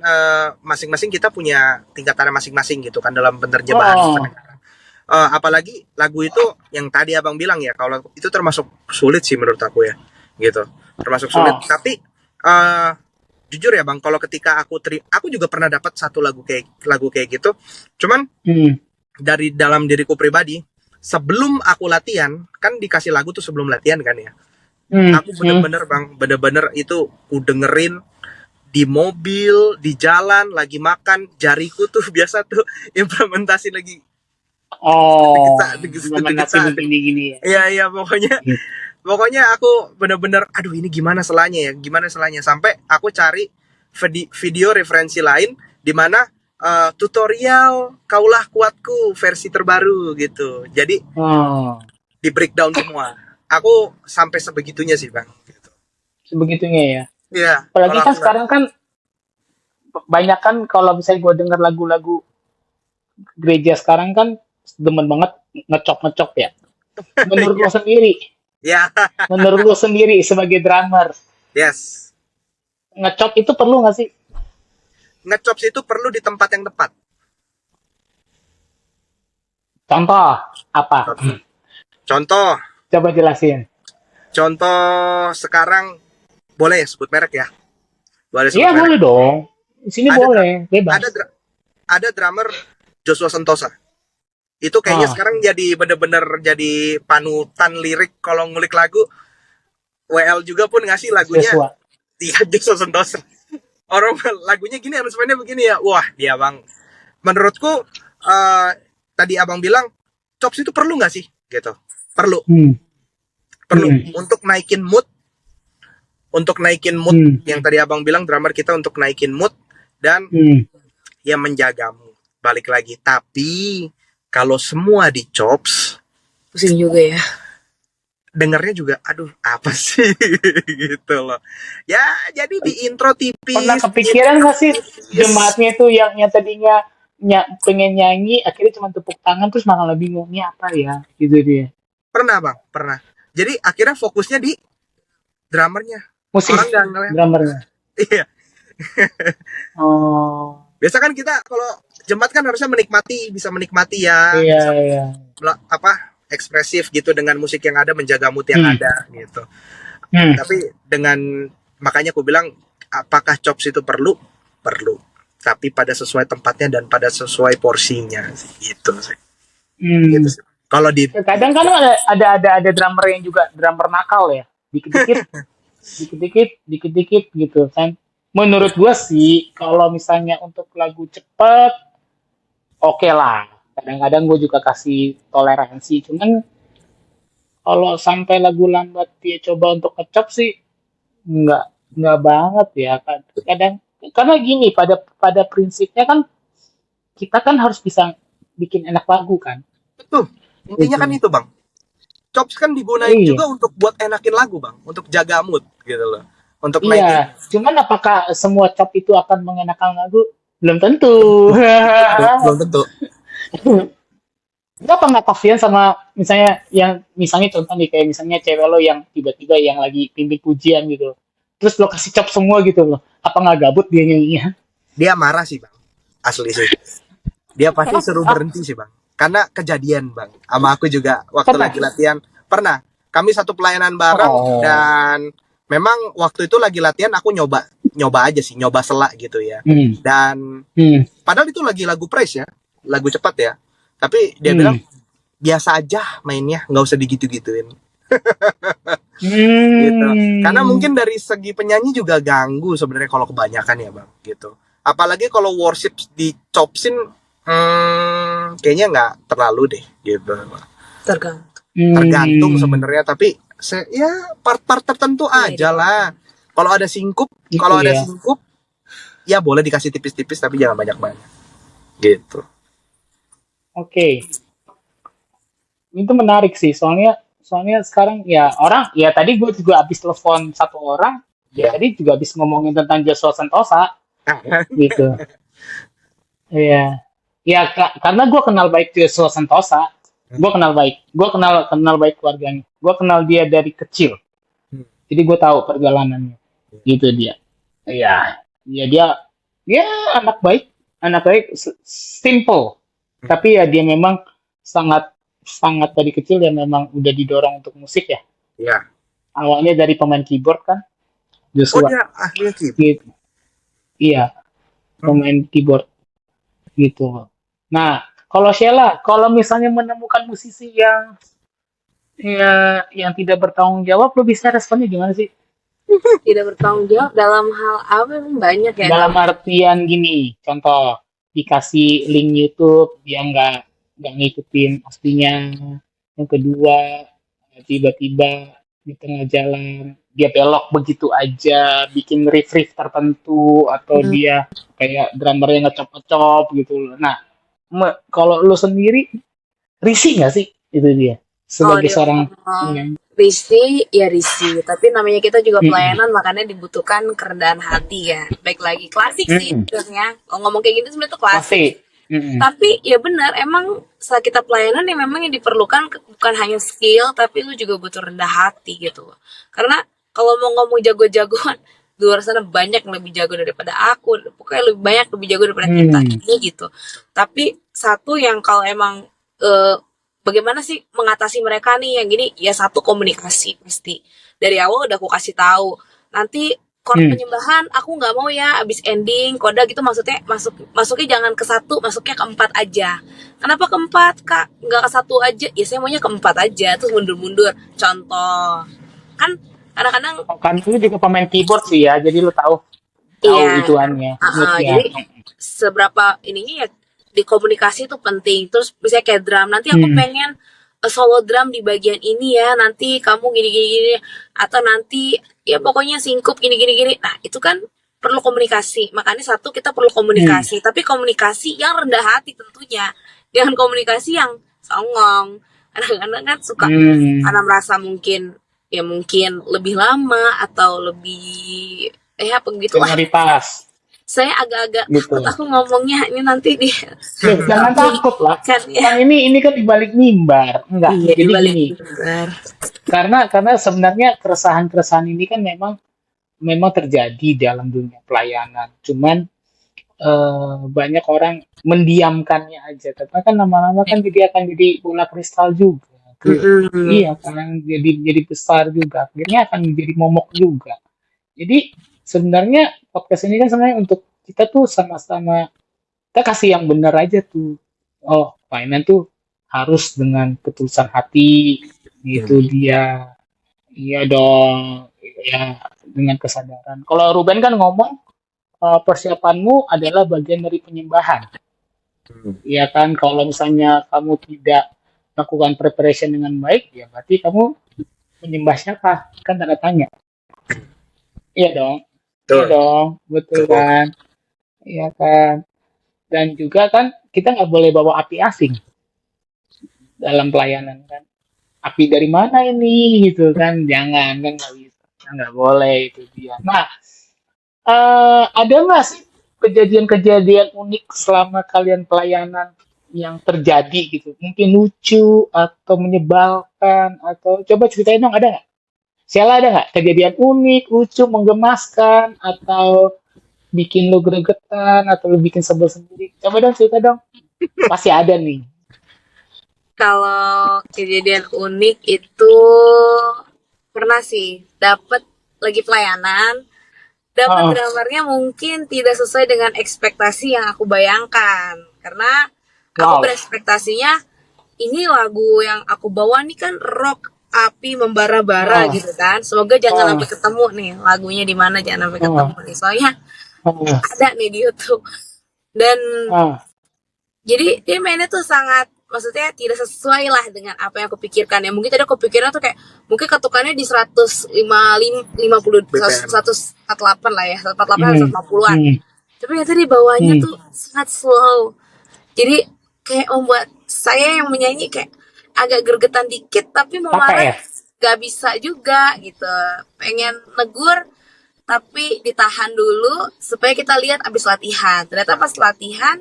masing-masing kita punya tingkatannya masing-masing gitu kan dalam penerjemahan. Apalagi lagu itu yang tadi Abang bilang ya, kalau itu termasuk sulit sih menurut aku ya. Gitu. Termasuk sulit. Tapi jujur ya Bang, kalau ketika aku juga pernah dapat satu lagu kayak gitu. Cuman dari dalam diriku pribadi, sebelum aku latihan, kan dikasih lagu tuh sebelum latihan kan ya. Aku bener-bener Bang, bener-bener itu ku dengerin di mobil, di jalan, lagi makan, jariku tuh biasa tuh implementasi lagi. Implementasi gini-gini ya. Iya, pokoknya aku bener-bener, aduh ini gimana selanya, sampai aku cari video referensi lain di mana tutorial Kaulah Kuatku versi terbaru gitu. Jadi di breakdown semua. Aku sampai sebegitunya sih Bang. Gitu. Sebegitunya ya. Iya. Apalagi kan sekarang kan banyak kan kalau misalnya gue dengar lagu-lagu gereja sekarang kan demen banget ngecop ya. Menurut lo sendiri, Ya, menurut lo sendiri sebagai drummer, yes. ngecop itu perlu nggak sih? Ngechops itu perlu di tempat yang tepat. Contoh apa? Contoh, Coba jelasin. contoh sekarang boleh ya sebut merek ya? Boleh sebut Iya merek. boleh dong. Di sini Ada boleh, bebas. Ada drummer Joshua Sentosa. Itu kayaknya sekarang jadi bener-bener jadi panutan lirik kalau ngulik lagu. WL juga pun ngasih lagunya. Iya, Joshua Sentosa. Orang lagunya gini, aransemennya begini ya. Wah, dia bang. Menurutku tadi abang bilang chops itu perlu nggak sih? Gitu. Perlu. Perlu untuk naikin mood. Untuk naikin mood yang tadi abang bilang drummer kita untuk naikin mood dan ya menjaga mood. Balik lagi. Tapi kalau semua di chops pusing juga ya. dengernya juga aduh apa sih gitu loh. Ya jadi di intro tipis. Pernah kepikiran nggak sih jemaatnya itu yang tadinya pengen nyanyi akhirnya cuma tepuk tangan terus malah bingungnya apa ya gitu dia. Pernah bang, pernah. Jadi akhirnya fokusnya di drummernya. Musik Orang nggak ngeliat. drummernya. Iya. Oh. Biasa kan kita kalau jemaat kan harusnya bisa menikmati ya. Iya. Apa ekspresif gitu dengan musik yang ada, menjaga mood yang ada gitu. Tapi makanya aku bilang apakah chops itu perlu? Perlu. Tapi pada sesuai tempatnya dan pada sesuai porsinya gitu sih. Gitu sih. Kalau kadang kan ada drummer yang juga drummer nakal ya. Dikit-dikit gitu kan. Menurut gua sih kalau misalnya untuk lagu cepet oke lah. Kadang-kadang gue juga kasih toleransi. Cuman kalau sampai lagu lambat dia coba untuk ngecop sih nggak banget ya. Kadang karena gini pada prinsipnya kan kita kan harus bisa bikin enak lagu kan. Betul. Intinya kan itu bang. Chops kan digunain juga untuk buat enakin lagu bang, untuk jaga mood gitu loh. Untuk naikin. Cuman apakah semua chop itu akan mengenakan lagu? Belum tentu. Belum tentu. Nggak pernah kasihan sama misalnya contoh nih kayak misalnya cewek lo yang tiba-tiba yang lagi pimpin pujian gitu terus lo kasih chop semua gitu loh apa nggak gabut dia nyanyinya? Dia marah sih bang, asli sih. Dia pasti suruh berhenti sih bang, karena kejadian bang sama aku juga waktu lagi latihan pernah kami satu pelayanan bareng dan memang waktu itu lagi latihan aku nyoba aja sih, nyoba selak gitu ya. Dan padahal itu lagi lagu praise ya, lagu cepat ya. Tapi dia bilang biasa aja mainnya, nggak usah digitu-gituin. Gitu. Karena mungkin dari segi penyanyi juga ganggu sebenarnya kalau kebanyakan ya bang, gitu. Apalagi kalau worship dicopsin, kayaknya nggak terlalu deh, gitu. Tergantung sebenarnya, tapi ya part-part tertentu aja lah. Kalau ada singkup, ya boleh dikasih tipis-tipis, tapi jangan banyak-banyak, gitu. Oke. Itu menarik sih, soalnya sekarang ya orang ya tadi gue juga habis telepon satu orang, ya tadi juga habis ngomongin tentang Joshua Sentosa, gitu. Iya, ya karena gue kenal baik Joshua Sentosa, gue kenal baik keluarganya, gue kenal dia dari kecil, jadi gue tahu perjalanannya, gitu dia. Iya, dia anak baik, simple. Tapi ya dia memang sangat dari kecil ya memang udah didorong untuk musik ya. Iya. Awalnya dari pemain keyboard kan. Joshua. Oh dia ahli keyboard. Gitu. Iya. Pemain keyboard gitu. Nah, kalau Sheila, kalau misalnya menemukan musisi yang tidak bertanggung jawab, lo bisa responnya gimana sih? Tidak bertanggung jawab dalam hal apa? Banyak ya. Dalam artian gini, contoh dikasih link YouTube dia nggak ngikutin aslinya, yang kedua tiba-tiba di tengah jalan dia belok begitu aja bikin riff tertentu atau dia kayak drummernya ngecop gitu. Nah kalau lu sendiri risih nggak sih itu dia sebagai seorang risih, tapi namanya kita juga pelayanan, makanya dibutuhkan kerendahan hati ya. Baik lagi klasik sih sebenarnya. Kalau ngomong kayak gitu sebenarnya itu klasik. Tapi ya benar, emang saat kita pelayanan ya memang yang diperlukan bukan hanya skill, tapi lu juga butuh rendah hati gitu. Karena kalau mau ngomong jago-jagoan, di luar sana banyak yang lebih jago daripada aku, pokoknya lebih banyak lebih jago daripada kita ini gitu. Tapi satu yang kalau emang bagaimana sih mengatasi mereka nih yang gini, ya satu komunikasi pasti. Dari awal udah aku kasih tahu. Nanti chord penyembahan aku nggak mau ya abis ending koda gitu, maksudnya masuknya jangan ke satu, masuknya ke empat aja. Kenapa ke empat kak, nggak ke satu aja? Ya saya maunya ke empat aja, terus mundur-mundur. Contoh kan kadang-kadang kan lu juga pemain keyboard sih ya, jadi lu tahu iya, ituannya. jadi seberapa ininya ya di komunikasi itu penting. Terus misalnya kayak drum, nanti aku pengen solo drum di bagian ini ya, nanti kamu gini, atau nanti ya pokoknya singkup gini. Nah itu kan perlu komunikasi. Makanya satu, kita perlu komunikasi, tapi komunikasi yang rendah hati tentunya, jangan komunikasi yang songong. Kadang-kadang kan suka karena merasa mungkin lebih lama atau lebih apa gitu lah. Saya agak-agak gitu. takut aku ngomongnya ini nanti dia. Jangan takut lah. Kan ini kan di balik mimbar. Enggak. Iya, jadi gini. Karena sebenarnya keresahan ini kan memang terjadi dalam dunia pelayanan. Cuman banyak orang mendiamkannya aja. Karena kan lama-lama kan dia akan jadi bola kristal juga. Iya, kan jadi besar juga. Akhirnya akan menjadi momok juga. Jadi sebenarnya podcast ini kan sebenarnya untuk kita tuh sama-sama kita kasih yang benar aja tuh. Oh, pelayanan tuh harus dengan ketulusan hati gitu dia. Iya dong. Ya, dengan kesadaran. Kalau Ruben kan ngomong persiapanmu adalah bagian dari penyembahan. Iya kan, kalau misalnya kamu tidak melakukan preparation dengan baik, ya berarti kamu menyembah siapa? Kan tanda tanya. Iya dong. Iya dong, betul kan? Iya kan. Dan juga kan kita nggak boleh bawa api asing dalam pelayanan kan. Api dari mana ini gitu kan? Jangan, kan nggak bisa, nggak boleh itu dia. Nah, ada nggak sih kejadian-kejadian unik selama kalian pelayanan yang terjadi gitu? Mungkin lucu atau menyebalkan atau coba ceritain dong, ada nggak? Sheila, ada nggak kejadian unik, lucu, menggemaskan, atau bikin lo gregetan, atau lo bikin sebel sendiri? Coba dong cerita dong. Pasti ada nih. Kalau kejadian unik itu pernah sih, dapat lagi pelayanan, dapat drummernya mungkin tidak sesuai dengan ekspektasi yang aku bayangkan. Karena aku berekspektasinya ini lagu yang aku bawa nih kan rock, api membara-bara gitu kan. Semoga jangan sampai ketemu nih lagunya di mana, jangan sampai ketemu nih. Soalnya ada nih di YouTube. Dan jadi dia mainnya tuh sangat, maksudnya tidak sesuai lah dengan apa yang aku pikirkan. Ya mungkin tadi aku pikirnya tuh kayak mungkin ketukannya di 150 148 lah ya, 148 150-an. Tapi ternyata di bawahnya tuh sangat slow. Jadi kayak membuat saya yang menyanyi kayak agak gergetan dikit, tapi mau marah gak bisa juga gitu. Pengen negur tapi ditahan dulu supaya kita lihat abis latihan. Ternyata pas latihan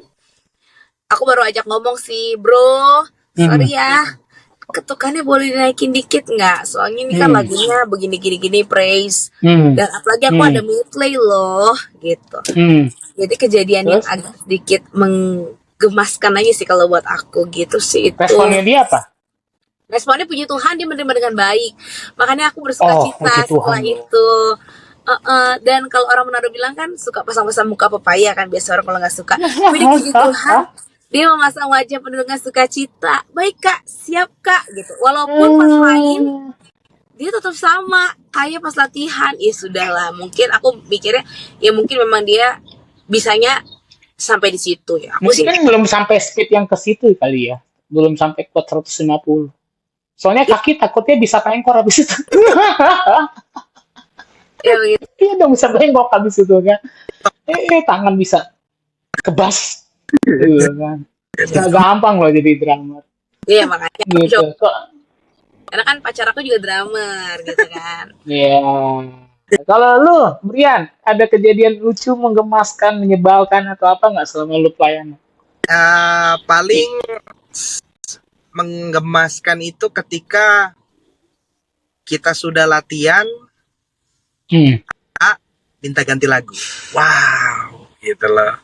aku baru ajak ngomong sih, bro, sorry ya, ketukannya boleh dinaikin dikit nggak? Soalnya ini kan lagunya begini gini praise, dan apalagi aku ada medley loh gitu. Jadi kejadian yang agak sedikit menggemaskan aja sih kalau buat aku gitu sih itu. Responnya dia apa? Responnya puji Tuhan, dia menerima dengan baik. Makanya aku bersuka cita setelah itu. Dan kalau orang Manado bilang kan suka pasang-pasang muka pepaya kan, biasa orang kalau nggak suka. Tapi puji Tuhan, dia memasang wajah penuh dengan sukacita. Baik kak, siap kak gitu. Walaupun pas main dia tetap sama kayak pas latihan. Ya sudahlah, mungkin aku pikirnya ya mungkin memang dia bisanya sampai di situ ya. Mungkin belum sampai speed yang ke situ kali ya. Belum sampai kuat 150. Soalnya kaki takutnya bisa pengkor habis itu. Iya dong, bisa bengkok habis itu kan. Tangan bisa kebas. Gitu kan. Gak gampang loh jadi drummer. Iya makanya gitu. Karena kan pacar aku juga drummer gitu kan. Iya. Kalau lu, Brian, ada kejadian lucu, menggemaskan, menyebalkan atau apa nggak selama lu pelayanan? Paling menggemaskan itu ketika kita sudah latihan, minta ganti lagu. Wow, gitu loh.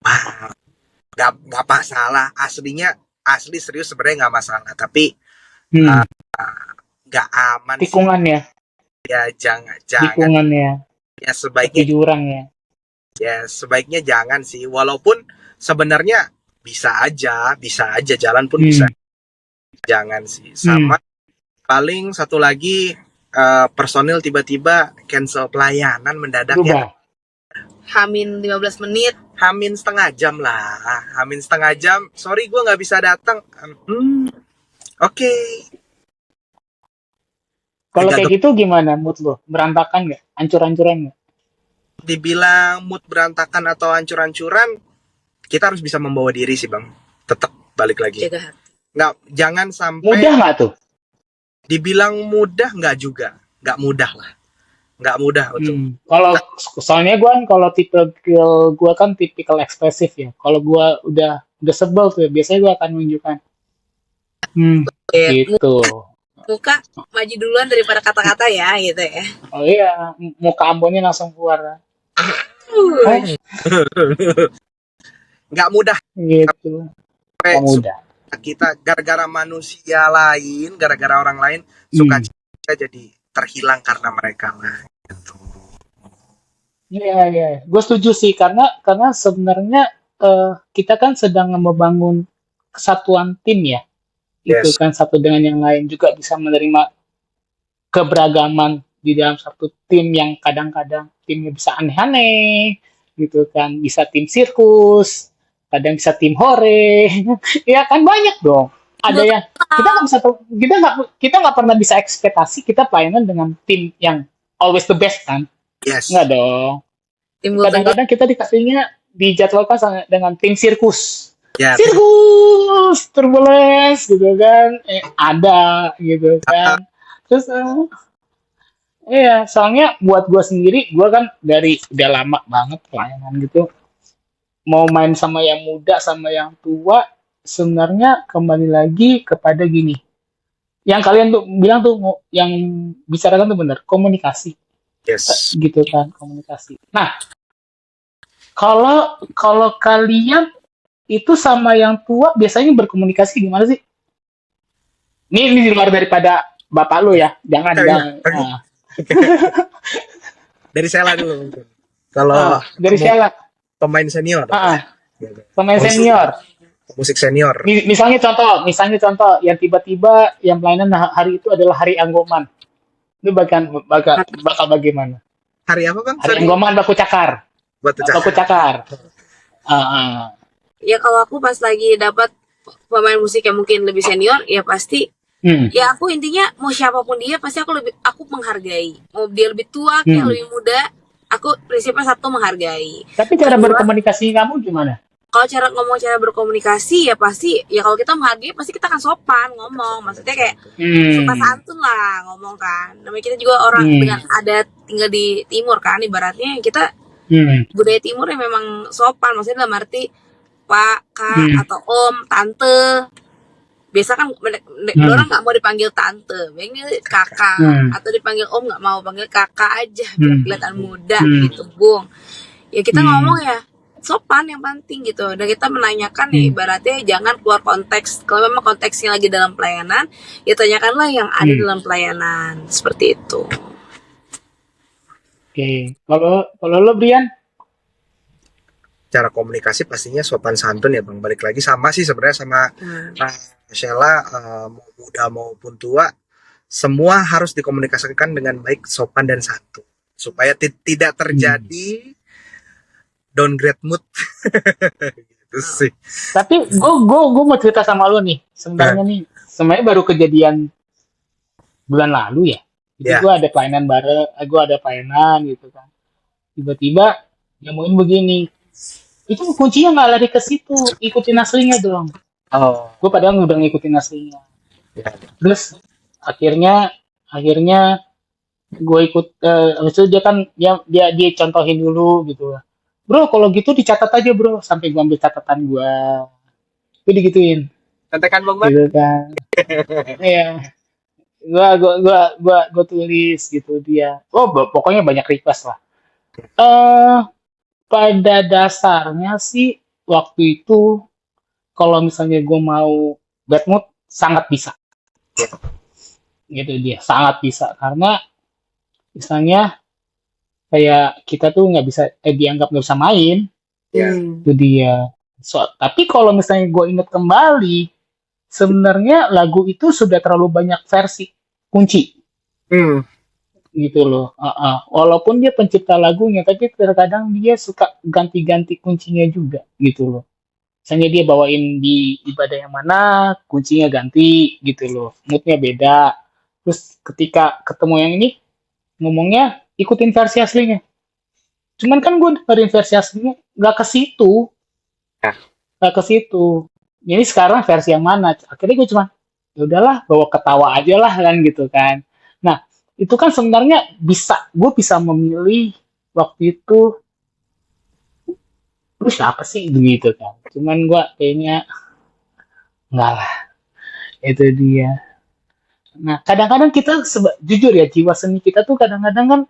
Wow, gak masalah. Asli serius sebenarnya nggak masalah. Tapi nggak aman. Tikungan ya? Ya jangan. Tikungan ya? Ya sebaiknya jurang ya? Ya sebaiknya jangan sih. Walaupun sebenarnya bisa aja jalan pun bisa. Jangan sih. Sama paling satu lagi, personil tiba-tiba cancel pelayanan mendadak ya. Hamin 15 menit. Hamin setengah jam lah. Hamin setengah jam. Sorry gue nggak bisa datang. Oke. Kalau kayak gitu gimana mood lo? Berantakan nggak? Hancur-hancuran nggak? Dibilang mood berantakan atau hancur-hancuran, kita harus bisa membawa diri sih bang. Tetap balik lagi. Nggak, jangan sampai. Mudah nggak tuh? Dibilang mudah nggak juga, nggak mudah lah, nggak mudah untuk. Kalau soalnya gue kan kalau tipikal ekspresif ya. Kalau gue udah sebel tuh, biasanya gue akan menunjukkan. Gitu. Muka maju duluan daripada kata-kata ya, gitu ya. Oh iya, muka Ambonnya langsung keluar. Nggak mudah. Gitu. Nggak mudah. Kita gara-gara manusia lain, gara-gara orang lain suka jadi terhilang karena mereka lah. Gitu. Iya. Gue setuju sih karena sebenarnya kita kan sedang membangun kesatuan tim ya. Itu kan satu dengan yang lain juga bisa menerima keberagaman di dalam satu tim yang kadang-kadang timnya bisa aneh-aneh gitu kan, bisa tim sirkus, kadang bisa tim hore. Ya kan banyak dong. Ada yang kita nggak pernah bisa ekspektasi kita pelayanan dengan tim yang always the best kan. Nggak dong. Kadang-kadang kita dikasihnya dijadwalkan dengan tim sirkus. Sirkus turbulence gitu kan, ada gitu kan. Terus soalnya buat gue sendiri, gue kan dari udah lama banget pelayanan gitu, mau main sama yang muda sama yang tua, sebenarnya kembali lagi kepada gini, yang kalian tuh bilang tuh, yang bicarakan tuh benar, komunikasi. Gitu kan, komunikasi. Nah, kalau kalian itu sama yang tua biasanya berkomunikasi gimana sih? Ini di luar daripada bapak lu ya, jangan. Nah. Dari Sela dulu mungkin. Kalau dari Sela, pemain senior. Pemain senior. Musik senior. Misalnya contoh yang tiba-tiba yang pelayanan hari itu adalah hari Anggoman. Itu bakal bagaimana? Hari apa bang? Hari Anggoman Baku Cakar. Baku Cakar. Ya kalau aku pas lagi dapat pemain musik yang mungkin lebih senior, ya pasti ya aku intinya mau siapapun dia pasti aku menghargai. Mau dia lebih tua kayak lebih muda, aku prinsipnya satu menghargai. Tapi cara berkomunikasi kamu gimana? Kalau cara berkomunikasi ya pasti ya kalau kita menghargai pasti kita akan sopan ngomong. Maksudnya kayak suka santun lah ngomong kan. Namanya kita juga orang dengan adat tinggal di timur kan, ibaratnya kita budaya timur yang memang sopan. Maksudnya dalam arti Pak, Kak, atau Om, Tante. Biasa kan orang nggak mau dipanggil Tante, pengen Kakak, atau dipanggil Om nggak mau, panggil Kakak aja biar kelihatan muda gitu, Bung. Ya kita ngomong ya sopan yang penting gitu. Dan kita menanyakan ya ibaratnya jangan keluar konteks. Kalau memang konteksnya lagi dalam pelayanan, ya tanyakanlah yang ada dalam pelayanan, seperti itu. Oke. Kalau lo Brian? Cara komunikasi pastinya sopan santun ya bang. Balik lagi sama sih sebenarnya sama Sheila, mau muda maupun tua, semua harus dikomunikasikan dengan baik, sopan dan santun supaya tidak terjadi downgrade mood. Gitu sih. Tapi gue mau cerita sama lo nih. Sebenarnya baru kejadian bulan lalu ya. Jadi gue ada pelayanan gitu kan. Tiba-tiba ngomongin begini. Itu kuncinya nggak lari ke situ, ikutin aslinya dong. Gue padahal udah ngikutin aslinya. Terus akhirnya gue ikut. Habis itu dia contohin dulu gitu. bro kalau gitu dicatat aja bro, sampai gue ambil catatan gue, gue digituin Contekan Bang Mat. gitu kan. Iya, gua tulis gitu dia. Oh, pokoknya banyak request lah. eh Pada dasarnya sih waktu itu kalau misalnya gue mau bad mood sangat bisa, gitu dia sangat bisa karena misalnya kayak kita tuh nggak bisa dianggap nggak bisa main, itu dia. Tapi kalau misalnya gue inget kembali, sebenarnya lagu itu sudah terlalu banyak versi kunci. Gitu loh. Walaupun dia pencipta lagunya, tapi terkadang dia suka ganti-ganti kuncinya juga gitu loh. Misalnya dia bawain di ibadah yang mana, kuncinya ganti gitu loh. Moodnya beda. Terus ketika ketemu yang ini, ngomongnya ikutin versi aslinya. Cuman kan gue dengerin versi aslinya, nggak ke situ. Ya. Nggak ke situ. Jadi sekarang versi yang mana? Akhirnya gue cuma, ya udahlah, bawa ketawa aja lah kan gitu kan. Nah, itu kan sebenarnya gue bisa memilih waktu itu, terus siapa sih gitu kan. Cuman gue kayaknya, enggak lah, itu dia. Nah, kadang-kadang kita, jujur ya, jiwa seni kita tuh kadang-kadang kan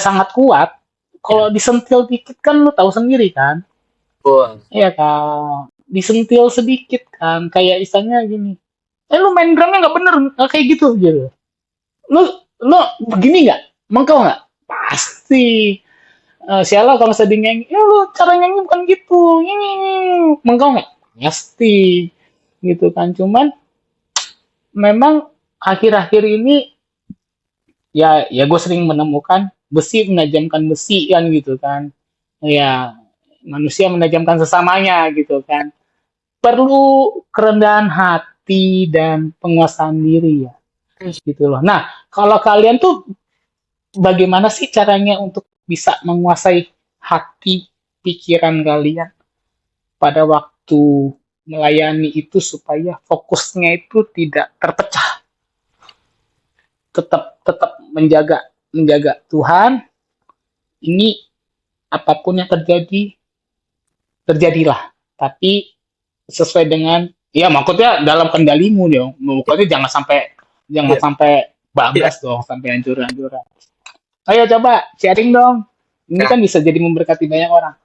sangat kuat. Kalau disentil dikit kan lu tahu sendiri kan. Iya kan, disentil sedikit kan, kayak istilahnya gini, lu main drumnya nggak bener, nggak kayak gitu gitu. Lu begini nggak, mengkau nggak, pasti. Sialah kalau sedih nyanyi, ya lu cara nyanyi bukan gitu, ini mengkau nggak, pasti gitu kan. Cuman memang akhir-akhir ini ya gue sering menemukan besi menajamkan besi kan gitu kan, ya manusia menajamkan sesamanya gitu kan. Perlu kerendahan hati dan penguasaan diri ya, gitu loh. Nah, kalau kalian tuh bagaimana sih caranya untuk bisa menguasai hati pikiran kalian pada waktu melayani itu supaya fokusnya itu tidak terpecah, tetap menjaga Tuhan. Ini apapun yang terjadilah, tapi sesuai dengan, ya maksudnya dalam kendalimu dong, pokoknya jangan sampai bablas dong, sampai hancur-hancuran. Ayo coba sharing dong, ini kan bisa jadi memberkati banyak orang.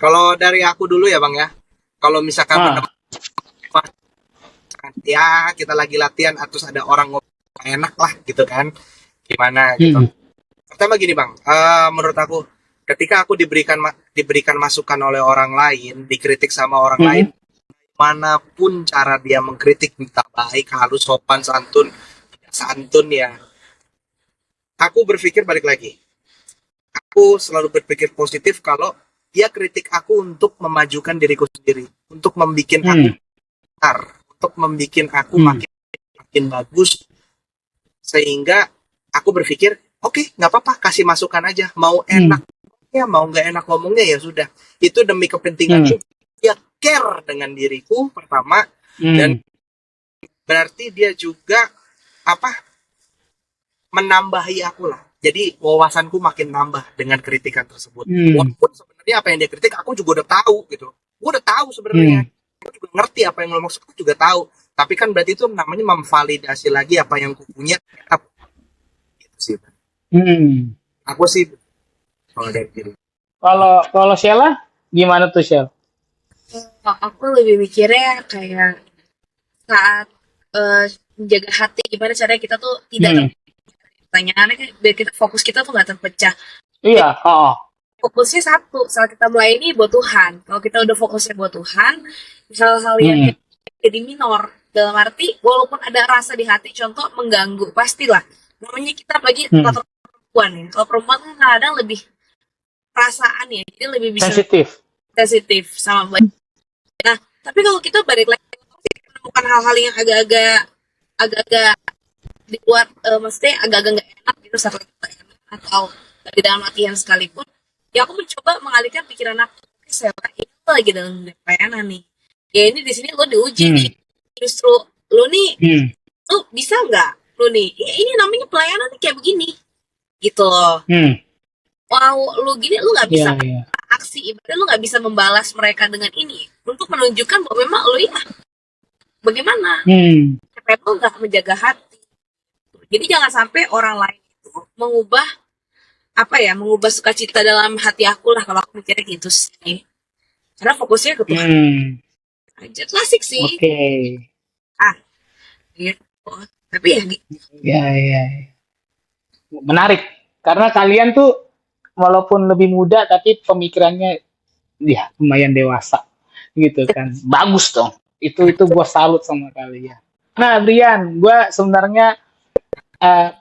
Kalau dari aku dulu ya Bang ya, kalau misalkan ya kita lagi latihan terus ada orang ngomong enak lah gitu kan, gimana gitu. Pertama gini Bang, menurut aku ketika aku diberikan masukan oleh orang lain, dikritik sama orang lain, manapun cara dia mengkritik, minta baik, halus, sopan, santun ya, aku berpikir balik lagi. Aku selalu berpikir positif kalau dia kritik aku untuk memajukan diriku sendiri, untuk membuat aku benar, untuk membuat aku makin bagus, sehingga aku berpikir oke, nggak apa-apa, kasih masukan aja, mau enak ya mau nggak enak ngomongnya ya sudah, itu demi kepentingan dia care dengan diriku pertama, dan berarti dia juga menambahi aku lah, jadi wawasanku makin nambah dengan kritikan tersebut. Walaupun sebenarnya apa yang dia kritik aku juga udah tahu gitu, gue udah tahu sebenarnya, aku juga ngerti apa yang lo maksud, aku juga tahu, tapi kan berarti itu namanya memvalidasi lagi apa yang aku punya. Gitu sih. Aku sih kalau dari diri. Kalau Sheila gimana tuh Shel? Aku lebih mikirnya kayak saat menjaga hati, gimana caranya kita tuh tidak pertanyaannya kan biar kita fokus kita tuh nggak terpecah. Iya. Fokusnya satu, saat kita melayani buat Tuhan. Kalau kita udah fokusnya buat Tuhan, hal-hal yang jadi minor, dalam arti walaupun ada rasa di hati, contoh mengganggu, pastilah. Namanya kita bagi perempuan ya. Kalau perempuan kan kadang lebih perasaan ya, jadi lebih bisa sensitif sama baik. Nah, tapi kalau kita balik lagi menemukan hal-hal yang agak-agak di luar, maksudnya agak-agak nggak enak gitu saat kita enak, atau di dalam latihan sekalipun, ya aku mencoba mengalihkan pikiran aku, saya ini lagi dalam pelayanan nih, ya ini di sini lo diuji nih, justru lo nih lo bisa nggak lo nih, ya ini namanya pelayanan nih kayak begini gitu loh. lu gini lu nggak bisa Iya. aksi, ibaratnya lu nggak bisa membalas mereka dengan ini untuk menunjukkan bahwa memang lu ya bagaimana capek lu nggak menjaga hati. Jadi jangan sampai orang lain itu mengubah mengubah sukacita dalam hati aku lah, kalau aku mikirnya gitu sih. Karena fokusnya ke Tuhan aja, klasik sih. Oke. Gitu. Tapi ya Ya. Menarik. Karena kalian tuh walaupun lebih muda tapi pemikirannya ya lumayan dewasa gitu kan. Bagus dong. Itu gue salut sama kalian. Nah, Brian, gue sebenarnya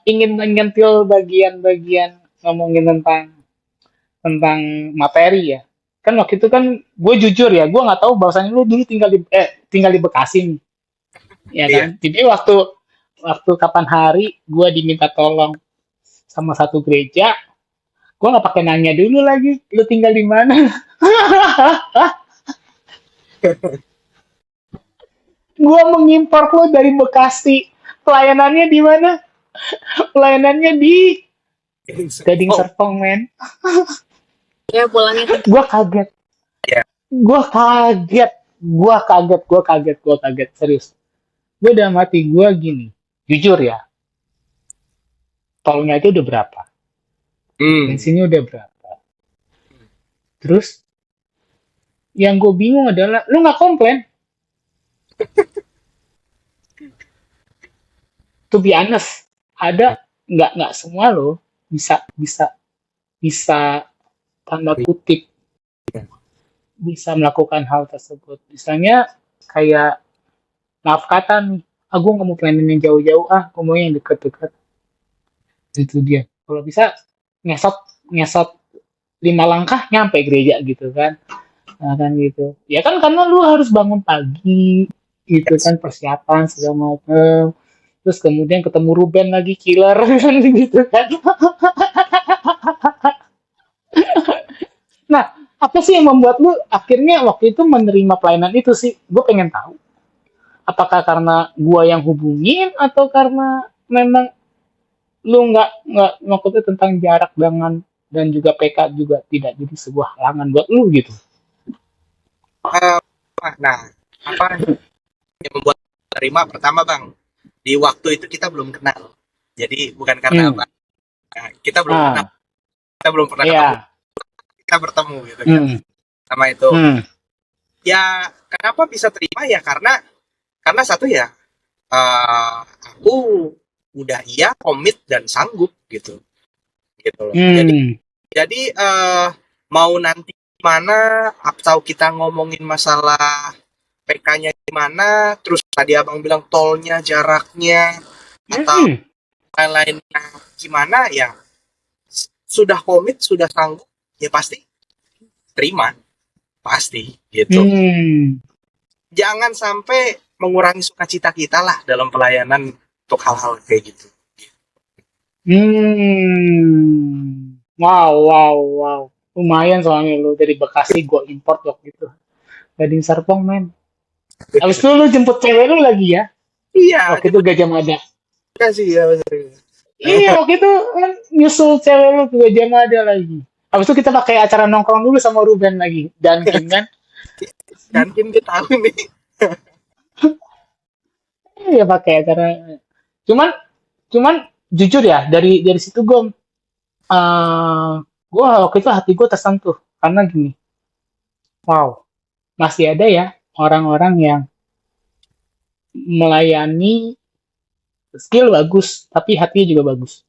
ingin menyentil bagian-bagian ngomongin tentang materi ya. Kan waktu itu kan gue jujur ya, gue nggak tahu bahwasannya lu dulu tinggal di Bekasi nih, ya kan? Jadi waktu kapan hari gue diminta tolong sama satu gereja, gue nggak pakai nanya dulu lagi, lu tinggal di mana? Gue mengimpor lo dari Bekasi, pelayanannya di mana? Pelayanannya di Gading Serpong, men. ya pulangnya Gue kaget. Gue kaget, serius. Gue udah mati, gue gini. Jujur ya, tolnya itu udah berapa? Bensinnya udah berapa? Terus, yang gue bingung adalah, lu gak komplain? To be honest, ada nggak semua lo bisa tanda kutip bisa melakukan hal tersebut. Misalnya kayak maaf kata nih, gue nggak mau planning yang jauh-jauh, gue mau yang deket-deket. Itu dia. Kalau bisa ngesot 5 langkah nyampe gereja gitu kan. Nah, kan gitu. Ya kan karena lu harus bangun pagi gitu kan, persiapan segala macam. Terus kemudian ketemu Ruben lagi killer gitu kan. Nah, apa sih yang membuat lu akhirnya waktu itu menerima pelayanan itu sih? Gue pengen tahu. Apakah karena gue yang hubungin atau karena memang lu nggak maksudnya tentang jarak dan juga PK juga tidak jadi sebuah halangan buat lu gitu? Nah, apa yang membuat terima? Pertama, Bang, di waktu itu kita belum kenal. Jadi bukan karena apa, kita belum kenal, kita belum pernah ketemu, kita bertemu gitu kan, sama itu. Ya kenapa bisa terima ya karena satu ya, aku udah komit dan sanggup gitu loh. Jadi mau nanti gimana, atau kita ngomongin masalah PK-nya gimana, terus tadi abang bilang tolnya, jaraknya, atau lain-lainnya gimana, ya sudah komit, sudah sanggup, ya pasti terima, pasti gitu. Jangan sampai mengurangi sukacita kita lah dalam pelayanan untuk hal-hal kayak gitu. Wow. Lumayan soalnya lu dari Bekasi gue import waktu itu. Gading Serpong, men. Abis itu lu jemput cewek lu lagi ya? Iya. Waktu itu Gajah Mada. Kasih ya, Iya, waktu itu kan nyusul cewek lu ke Gajah Mada lagi. Abis itu kita pakai acara nongkrong dulu sama Ruben lagi. Dan kan? Kantin kita tahu nih. Iya pakai acara. Cuman jujur ya dari situ gue waktu itu hati gue tersentuh karena gini. Wow, masih ada ya orang-orang yang melayani skill bagus tapi hatinya juga bagus.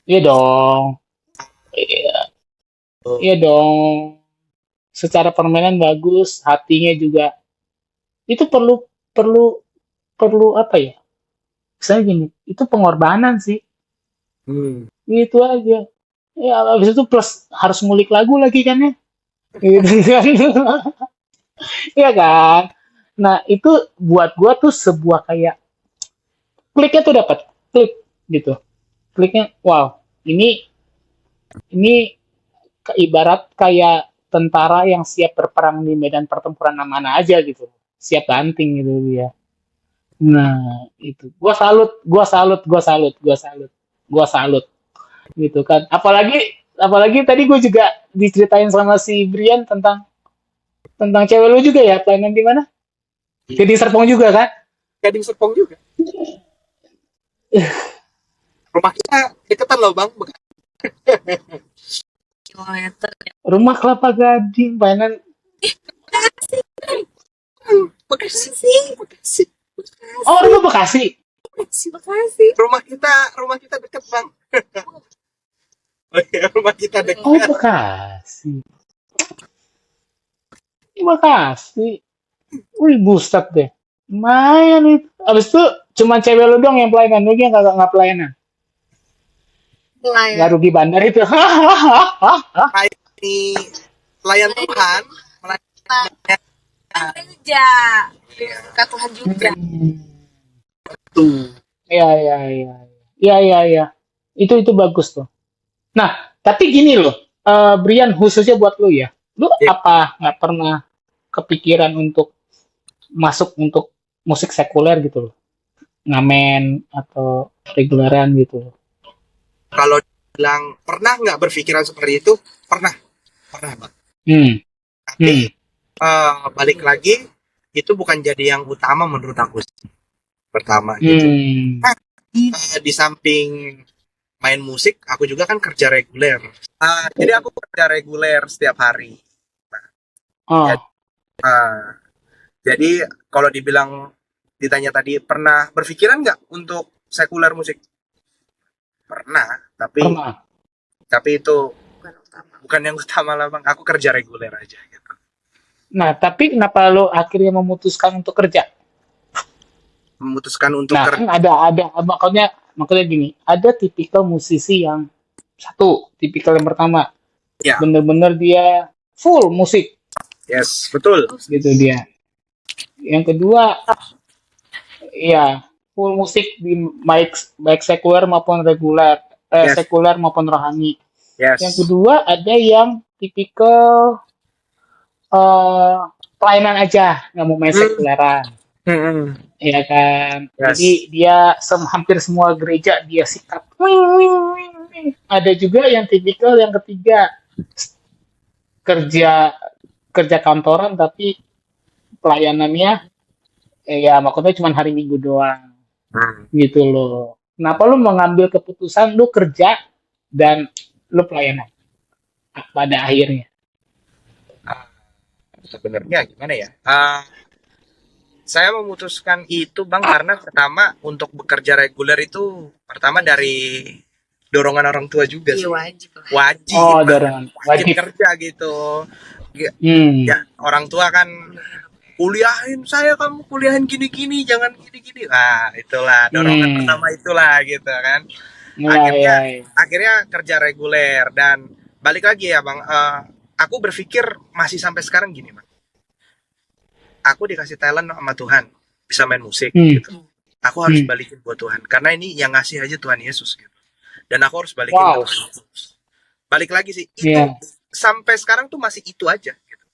Iya dong. Iya dong. Secara permainan bagus, hatinya juga. Itu perlu apa ya? Misalnya gini, itu pengorbanan sih. Itu aja. Ya, habis itu plus harus ngulik lagu lagi kan ya. Gitu kan. Iya kan? Nah, itu buat gua tuh sebuah kayak kliknya tuh dapat. Klik gitu. Kliknya wow, ini ibarat kayak tentara yang siap berperang di medan pertempuran mana aja gitu. Siap banting gitu dia. Nah, itu. Gua salut. gitu kan. Apalagi tadi gue juga diceritain sama si Brian tentang cewek lu juga ya, pelayanan di mana? Jadi Serpong juga kan? Gading Serpong juga. Rumah kita deketan loh bang. Kilometer. Rumah Kelapa Gading, pelayanan. Bekasi. Oh, rumah Bekasi. Bekasi. Rumah kita deket bang. Rumah kita deket. Oh, Bekasi. Bekasi. Wih, buset deh. Lumayan itu. Abis itu cuma cewek lu dong yang pelayanan, lu yang nggak pelayanan. Nggak rugi bandar itu. Ini pelayan Tuhan, Gereja. Dekat Tuhan juga. tuh. Iya. Itu bagus tuh. Nah, tapi gini loh, Brian, khususnya buat lu ya. Lu apa nggak pernah kepikiran untuk masuk untuk musik sekuler gitu loh? Ngamen atau reguleran gitu loh. Kalau bilang pernah nggak berpikiran seperti itu? Pernah bang. Tapi balik lagi, itu bukan jadi yang utama menurut aku. Pertama gitu. Di samping main musik, aku juga kan kerja reguler. Jadi aku kerja reguler setiap hari. Jadi kalau ditanya tadi, pernah berpikiran nggak untuk sekuler musik? Pernah, tapi itu bukan yang utama lah bang. Aku kerja reguler aja gitu. Nah, tapi kenapa lo akhirnya memutuskan untuk kerja? Kan ada makanya gini, ada tipikal musisi yang tipikal yang pertama, bener-bener dia full musik. Yes, betul. Gitu dia. Yang kedua, ya full musik di baik sekuler maupun reguler, sekuler maupun rohani. Yes. Yang kedua ada yang tipikal pelayanan aja, nggak mau main sekuleran. Ya kan. Yes. Jadi dia hampir semua gereja dia sikat. Ada juga yang tipikal yang ketiga, kerja kantoran tapi pelayanannya ya maksudnya cuma hari Minggu doang. Gitu loh. Kenapa lu mengambil keputusan lu kerja dan lu pelayanan pada akhirnya? Sebenarnya gimana ya? Saya memutuskan itu bang karena pertama untuk bekerja reguler itu pertama dari dorongan orang tua juga sih. Wajib. Oh, dorongan. Wajib kerja gitu. Ya, orang tua kan kuliahin saya, kamu kuliahin gini-gini, jangan gini-gini. Nah, itulah dorongan pertama itulah gitu kan. Akhirnya kerja reguler dan balik lagi ya bang. Aku berpikir masih sampai sekarang gini bang. Aku dikasih talent sama Tuhan, bisa main musik gitu. Aku harus balikin buat Tuhan karena ini yang ngasih aja Tuhan Yesus gitu. Dan aku harus balikin buat Tuhan Yesus. Balik lagi sih itu sampai sekarang tuh masih itu aja gitu.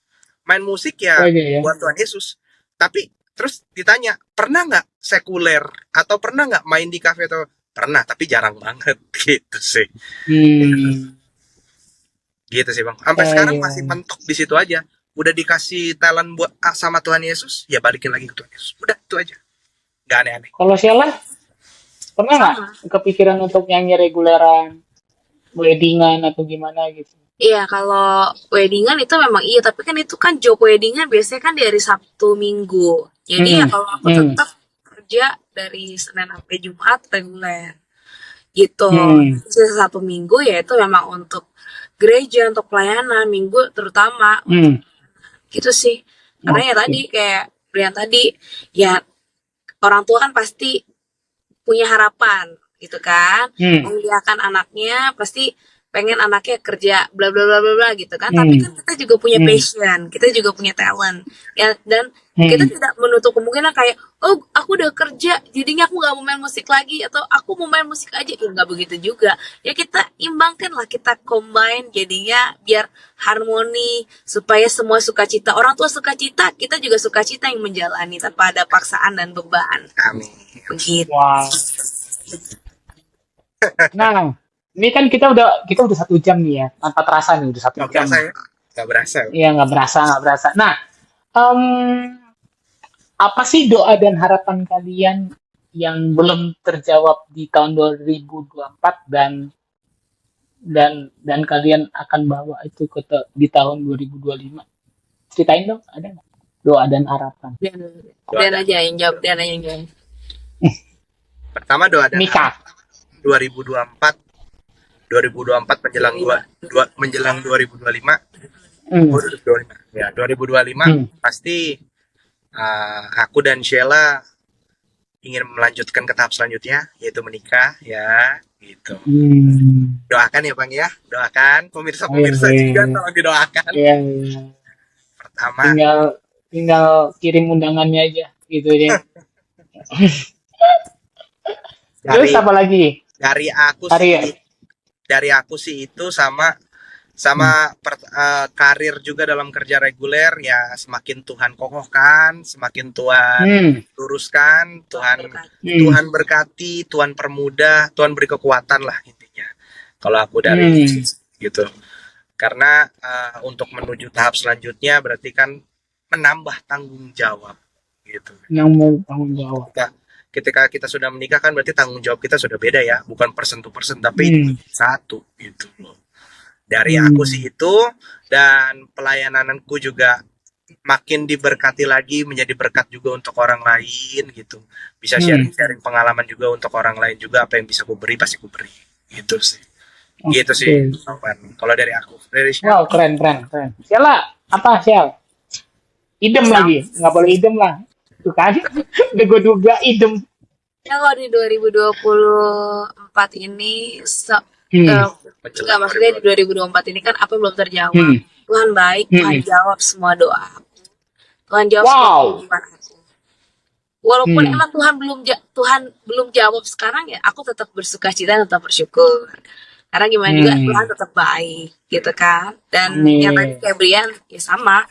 Main musik ya buat Tuhan Yesus. Tapi terus ditanya, pernah nggak sekuler atau pernah nggak main di kafe atau pernah, tapi jarang banget gitu sih. Gitu sih bang. Sampai sekarang masih mentok di situ aja. Udah dikasih talent buat sama Tuhan Yesus, ya balikin lagi ke Tuhan Yesus. Udah itu aja. Gak aneh-aneh. Kalau Sheila, pernah nggak kepikiran untuk nyanyi reguleran, weddingan atau gimana gitu? Iya, kalau weddingan itu memang iya, tapi kan itu kan job weddingan biasanya kan dari Sabtu Minggu. Jadi ya kalau aku tetap kerja dari Senin sampai Jumat reguler. Gitu. Sisa satu minggu ya itu memang untuk gereja, untuk pelayanan minggu terutama. Gitu sih. Karena ya tadi kayak Brian tadi, ya orang tua kan pasti punya harapan gitu kan, memuliakan anaknya, pasti pengen anaknya kerja bla bla bla bla gitu kan. Tapi kan kita juga punya passion, kita juga punya talent ya, dan kita tidak menutup kemungkinan kayak oh aku udah kerja jadinya aku nggak mau main musik lagi atau aku mau main musik aja. Ya nggak begitu juga ya, kita imbangkan lah, kita combine jadinya biar harmoni supaya semua sukacita, orang tua sukacita, kita juga sukacita yang menjalani tanpa ada paksaan dan beban. Amin. Begitu. Wow. Nah, Ini kan kita udah 1 jam nih ya, tanpa terasa nih udah 1 Nggak jam. berasa ya? Nggak berasa. Iya nggak berasa. Nah, em, apa sih doa dan harapan kalian yang belum terjawab di tahun 2024 dan kalian akan bawa itu di tahun 2025? Ceritain dong, ada nggak doa dan harapan? Dan aja yang jawab, dan aja yang jawab. Pertama doa dan Nikah. 2024 menjelang 2025. Hmm. 2025. Ya, 2025 pasti aku dan Sheila ingin melanjutkan ke tahap selanjutnya, yaitu menikah ya, gitu. Doakan ya Bang ya, doakan pemirsa juga tolong didoakan. Iya. Pertama tinggal kirim undangannya aja gitu ya. Terus apa lagi? Dari aku sih itu sama karir juga dalam kerja reguler ya, semakin Tuhan kokohkan, semakin Tuhan luruskan, Tuhan berkati, Tuhan permudah, Tuhan beri kekuatan lah intinya. Kalau aku dari gitu. Karena untuk menuju tahap selanjutnya berarti kan menambah tanggung jawab gitu. Menambah tanggung jawab. Ketika kita sudah menikah kan berarti tanggung jawab kita sudah beda ya, bukan persen to persen tapi satu gitu loh. Dari aku sih itu, dan pelayananku juga makin diberkati lagi, menjadi berkat juga untuk orang lain gitu. Bisa sharing pengalaman juga untuk orang lain juga, apa yang bisa ku beri pasti ku beri. Gitu sih. Gitu sih. Kalau dari aku. Wow, keren. Siala, apa Sial? Idem lagi, nggak boleh idem lah. Tuh kan, udah gue duga idem. Ya kalau di 2024 ini enggak, maksudnya di 2024 ini kan apa belum terjawab. Tuhan baik, Tuhan jawab semua doa. Tuhan jawab semua doa. Walaupun emang Tuhan belum jawab sekarang ya, aku tetap bersukacita, tetap bersyukur. Karena gimana juga Tuhan tetap baik gitu kan. Dan yang tadi kayak Brian ya sama,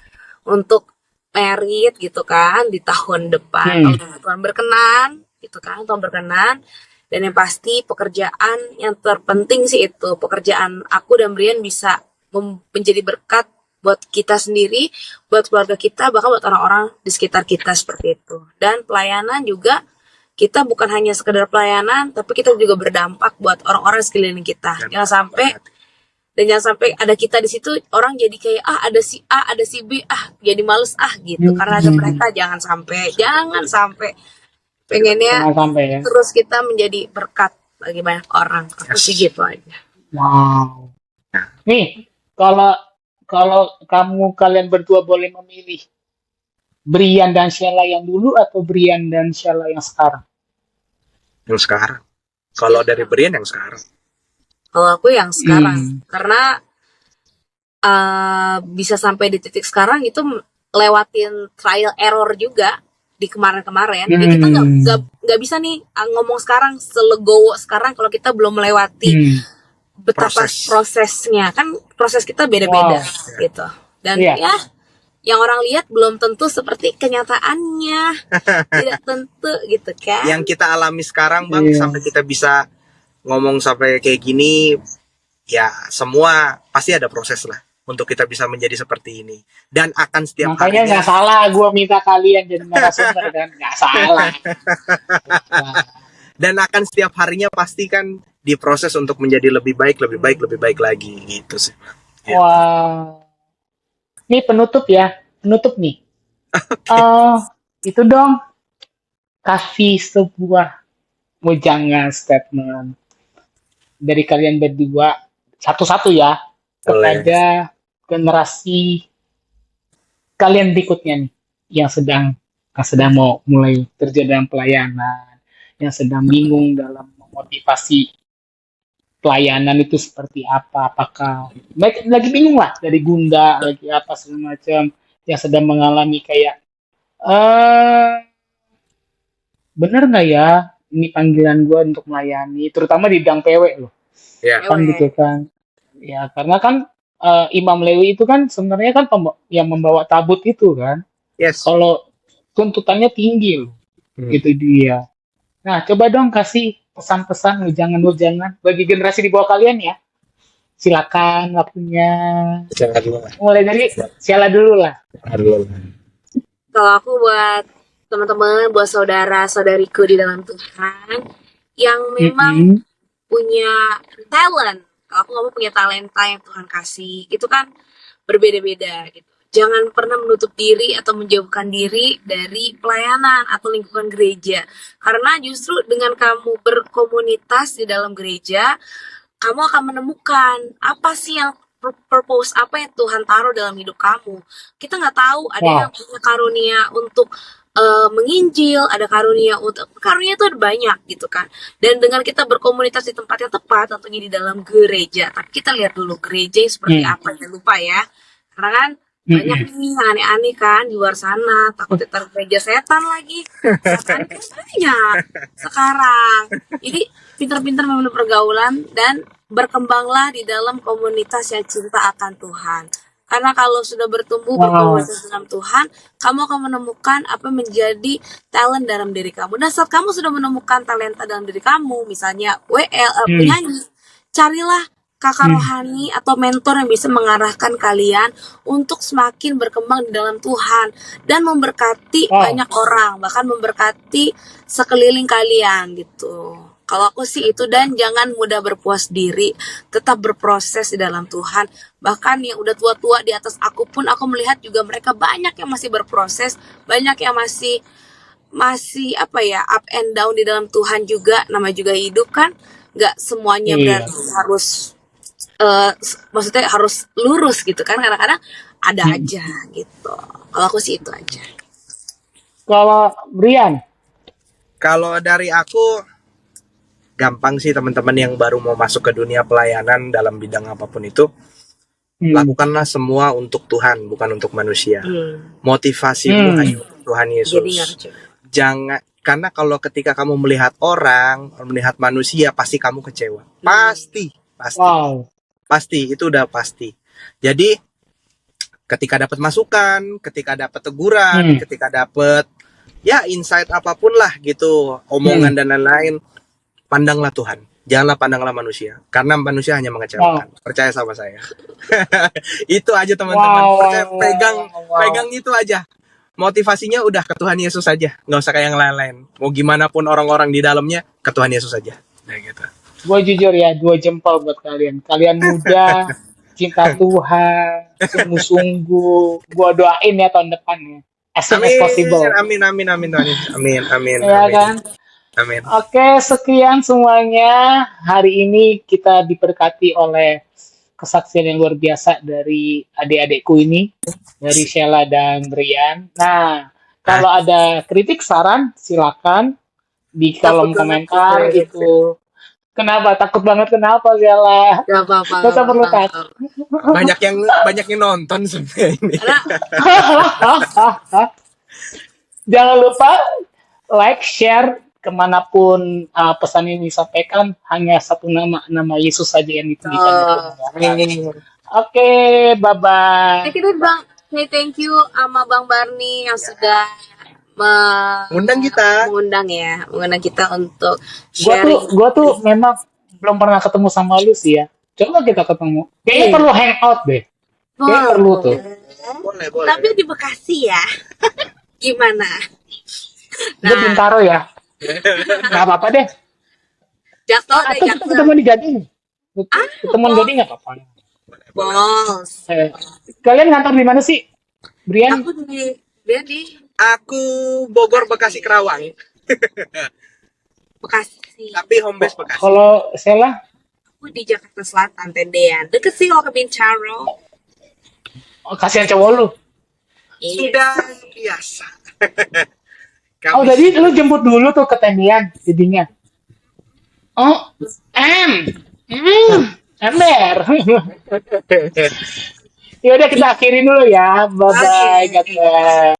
untuk merit gitu kan di tahun depan kalau Tuhan berkenan gitu kan, Tuhan berkenan. Dan yang pasti pekerjaan yang terpenting sih itu, pekerjaan aku dan Brian bisa menjadi berkat buat kita sendiri, buat keluarga kita, bahkan buat orang-orang di sekitar kita seperti itu. Dan pelayanan juga, kita bukan hanya sekedar pelayanan, tapi kita juga berdampak buat orang-orang sekeliling kita. Jangan sampai ada kita di situ, orang jadi kayak ada si A, ada si B, jadi males gitu. Karena ada mereka, jangan sampai. Pengennya ya. Terus kita menjadi berkat bagi banyak orang. Aku sih gitu aja. Wow. Nih, kalau kalian berdua boleh memilih Brian dan Sheila yang dulu atau Brian dan Sheila yang sekarang? Yang sekarang. Kalau dari Brian yang sekarang. Kalau aku yang sekarang. Karena bisa sampai di titik sekarang itu lewatin trial error juga di kemarin-kemarin. Jadi kita nggak bisa nih ngomong sekarang selegowo sekarang kalau kita belum melewati betapa prosesnya. Kan proses kita beda-beda gitu. Dan ya yang orang lihat belum tentu seperti kenyataannya. Tidak tentu gitu kan. Yang kita alami sekarang Bang, sampai kita bisa ngomong sampai kayak gini, ya semua pasti ada proses lah untuk kita bisa menjadi seperti ini. Dan akan setiap makanya harinya. Nggak salah gue minta kalian jadi narasumber kan. Nggak salah. Dan akan setiap harinya pasti kan diproses untuk menjadi lebih baik lagi gitu sih. Gitu. Wah. Ini penutup nih. Itu dong. Kasih sebuah wejangan statement dari kalian berdua satu-satu ya. Kepada generasi kalian berikutnya nih yang sedang mau mulai terjun dalam pelayanan, yang sedang bingung dalam memotivasi pelayanan itu seperti apa, apakah lagi bingung lah dari Gunda lagi apa segala macam, yang sedang mengalami kayak bener nggak ya ini panggilan gue untuk melayani, terutama di bidang PW loh, kan gitu kan. Ya, karena kan Imam Lewi itu kan sebenarnya kan yang membawa tabut itu kan. Kalau tuntutannya tinggi loh. Gitu dia. Nah, coba dong kasih pesan-pesan jangan bagi generasi di bawah kalian ya. Silakan waktunya. Jangan dulu lah. Mulai dari Sheila dulu lah. Kalau aku buat teman-teman, buat saudara-saudariku di dalam Tuhan yang memang punya talent. Kalau aku ngomong punya talenta yang Tuhan kasih, itu kan berbeda-beda gitu. Jangan pernah menutup diri atau menjauhkan diri dari pelayanan atau lingkungan gereja. Karena justru dengan kamu berkomunitas di dalam gereja, kamu akan menemukan apa sih yang purpose, apa yang Tuhan taruh dalam hidup kamu. Kita nggak tahu, ada yang punya karunia untuk menginjil, ada karunia itu ada banyak gitu kan. Dan dengan kita berkomunitas di tempat yang tepat, tentunya di dalam gereja. Tapi kita lihat dulu gereja seperti apa, jangan lupa ya. Karena kan banyak nih aneh-aneh kan di luar sana, takut ditaruh gereja setan lagi. Setan kan banyak sekarang. Jadi pintar-pintar memilih pergaulan dan berkembanglah di dalam komunitas yang cinta akan Tuhan. Karena kalau sudah bertumbuh berkomunitas dengan Tuhan, kamu akan menemukan apa menjadi talent dalam diri kamu. Dan saat kamu sudah menemukan talenta dalam diri kamu, misalnya penyanyi, carilah kakak rohani atau mentor yang bisa mengarahkan kalian untuk semakin berkembang di dalam Tuhan dan memberkati banyak orang, bahkan memberkati sekeliling kalian gitu. Kalau aku sih itu, dan jangan mudah berpuas diri, tetap berproses di dalam Tuhan. Bahkan yang udah tua-tua di atas aku pun, aku melihat juga mereka banyak yang masih berproses, banyak yang masih up and down di dalam Tuhan juga. Nama juga hidup kan, nggak semuanya berarti harus maksudnya harus lurus gitu kan, kadang-kadang ada aja gitu. Kalau aku sih itu aja. Kalau Brian? Kalau dari aku gampang sih, teman-teman yang baru mau masuk ke dunia pelayanan dalam bidang apapun itu, lakukanlah semua untuk Tuhan, bukan untuk manusia. Motivasimu hanya untuk Tuhan Yesus. Jangan, karena kalau ketika kamu melihat orang, melihat manusia, pasti kamu kecewa. Pasti. Pasti, itu udah pasti. Jadi ketika dapat masukan, ketika dapat teguran, ketika dapat ya insight apapun lah gitu, omongan dan lain-lain, pandanglah Tuhan, janganlah pandanglah manusia, karena manusia hanya mengecewakan. Percaya sama saya. Itu aja teman-teman. Percaya, pegang itu aja. Motivasinya udah ke Tuhan Yesus aja, nggak usah kayak yang lain-lain. Mau gimana pun orang-orang di dalamnya, ke Tuhan Yesus aja. Nah gitu. Gue jujur ya, 2 jempol buat kalian. Kalian muda, cinta Tuhan, sungguh-sungguh. Gue doain ya tahun depan ya. As soon as possible. Amin. Ya kan? Amin. Oke, sekian semuanya. Hari ini kita diberkati oleh kesaksian yang luar biasa dari adik-adikku ini, dari Sheila dan Brian. Nah, kalau ada kritik, saran, silakan di kolom komentar gitu. Kenapa? Takut banget kenapa, Sheila? Gak apa-apa. Gak perlu takut. Banyak yang nonton sebenarnya ini. Jangan lupa like, share, kemanapun pesan ini disampaikan, hanya satu nama Yesus saja yang ditinggikan. Oke, bye-bye. Thank you sama Bang Barni yang sudah mengundang kita untuk sharing. Gua tuh memang belum pernah ketemu sama lu sih ya. Coba kita ketemu. Kayaknya perlu hangout deh. Kayaknya perlu tuh. Boleh. Tapi di Bekasi ya. Gimana? Gue Bintaro ya. Gak apa-apa deh. Jatuh deh, atau ketemu di Gading. Ketemu di Gading gak apa-apa. Bos. Kalian ngantor di mana sih, Brian? Aku di Aku Bogor, Bekasi, Kerawang. Bekasi. Tapi home base Bekasi. Kalau Sheila? Aku di Jakarta Selatan, Tendean. Deket sih kalau ke Bintaro. Kasihan cowok lu. Sudah biasa. Jadi lu jemput dulu tuh ke Tendean jadinya. Ember. Ya udah kita akhirin dulu ya. Bye bye.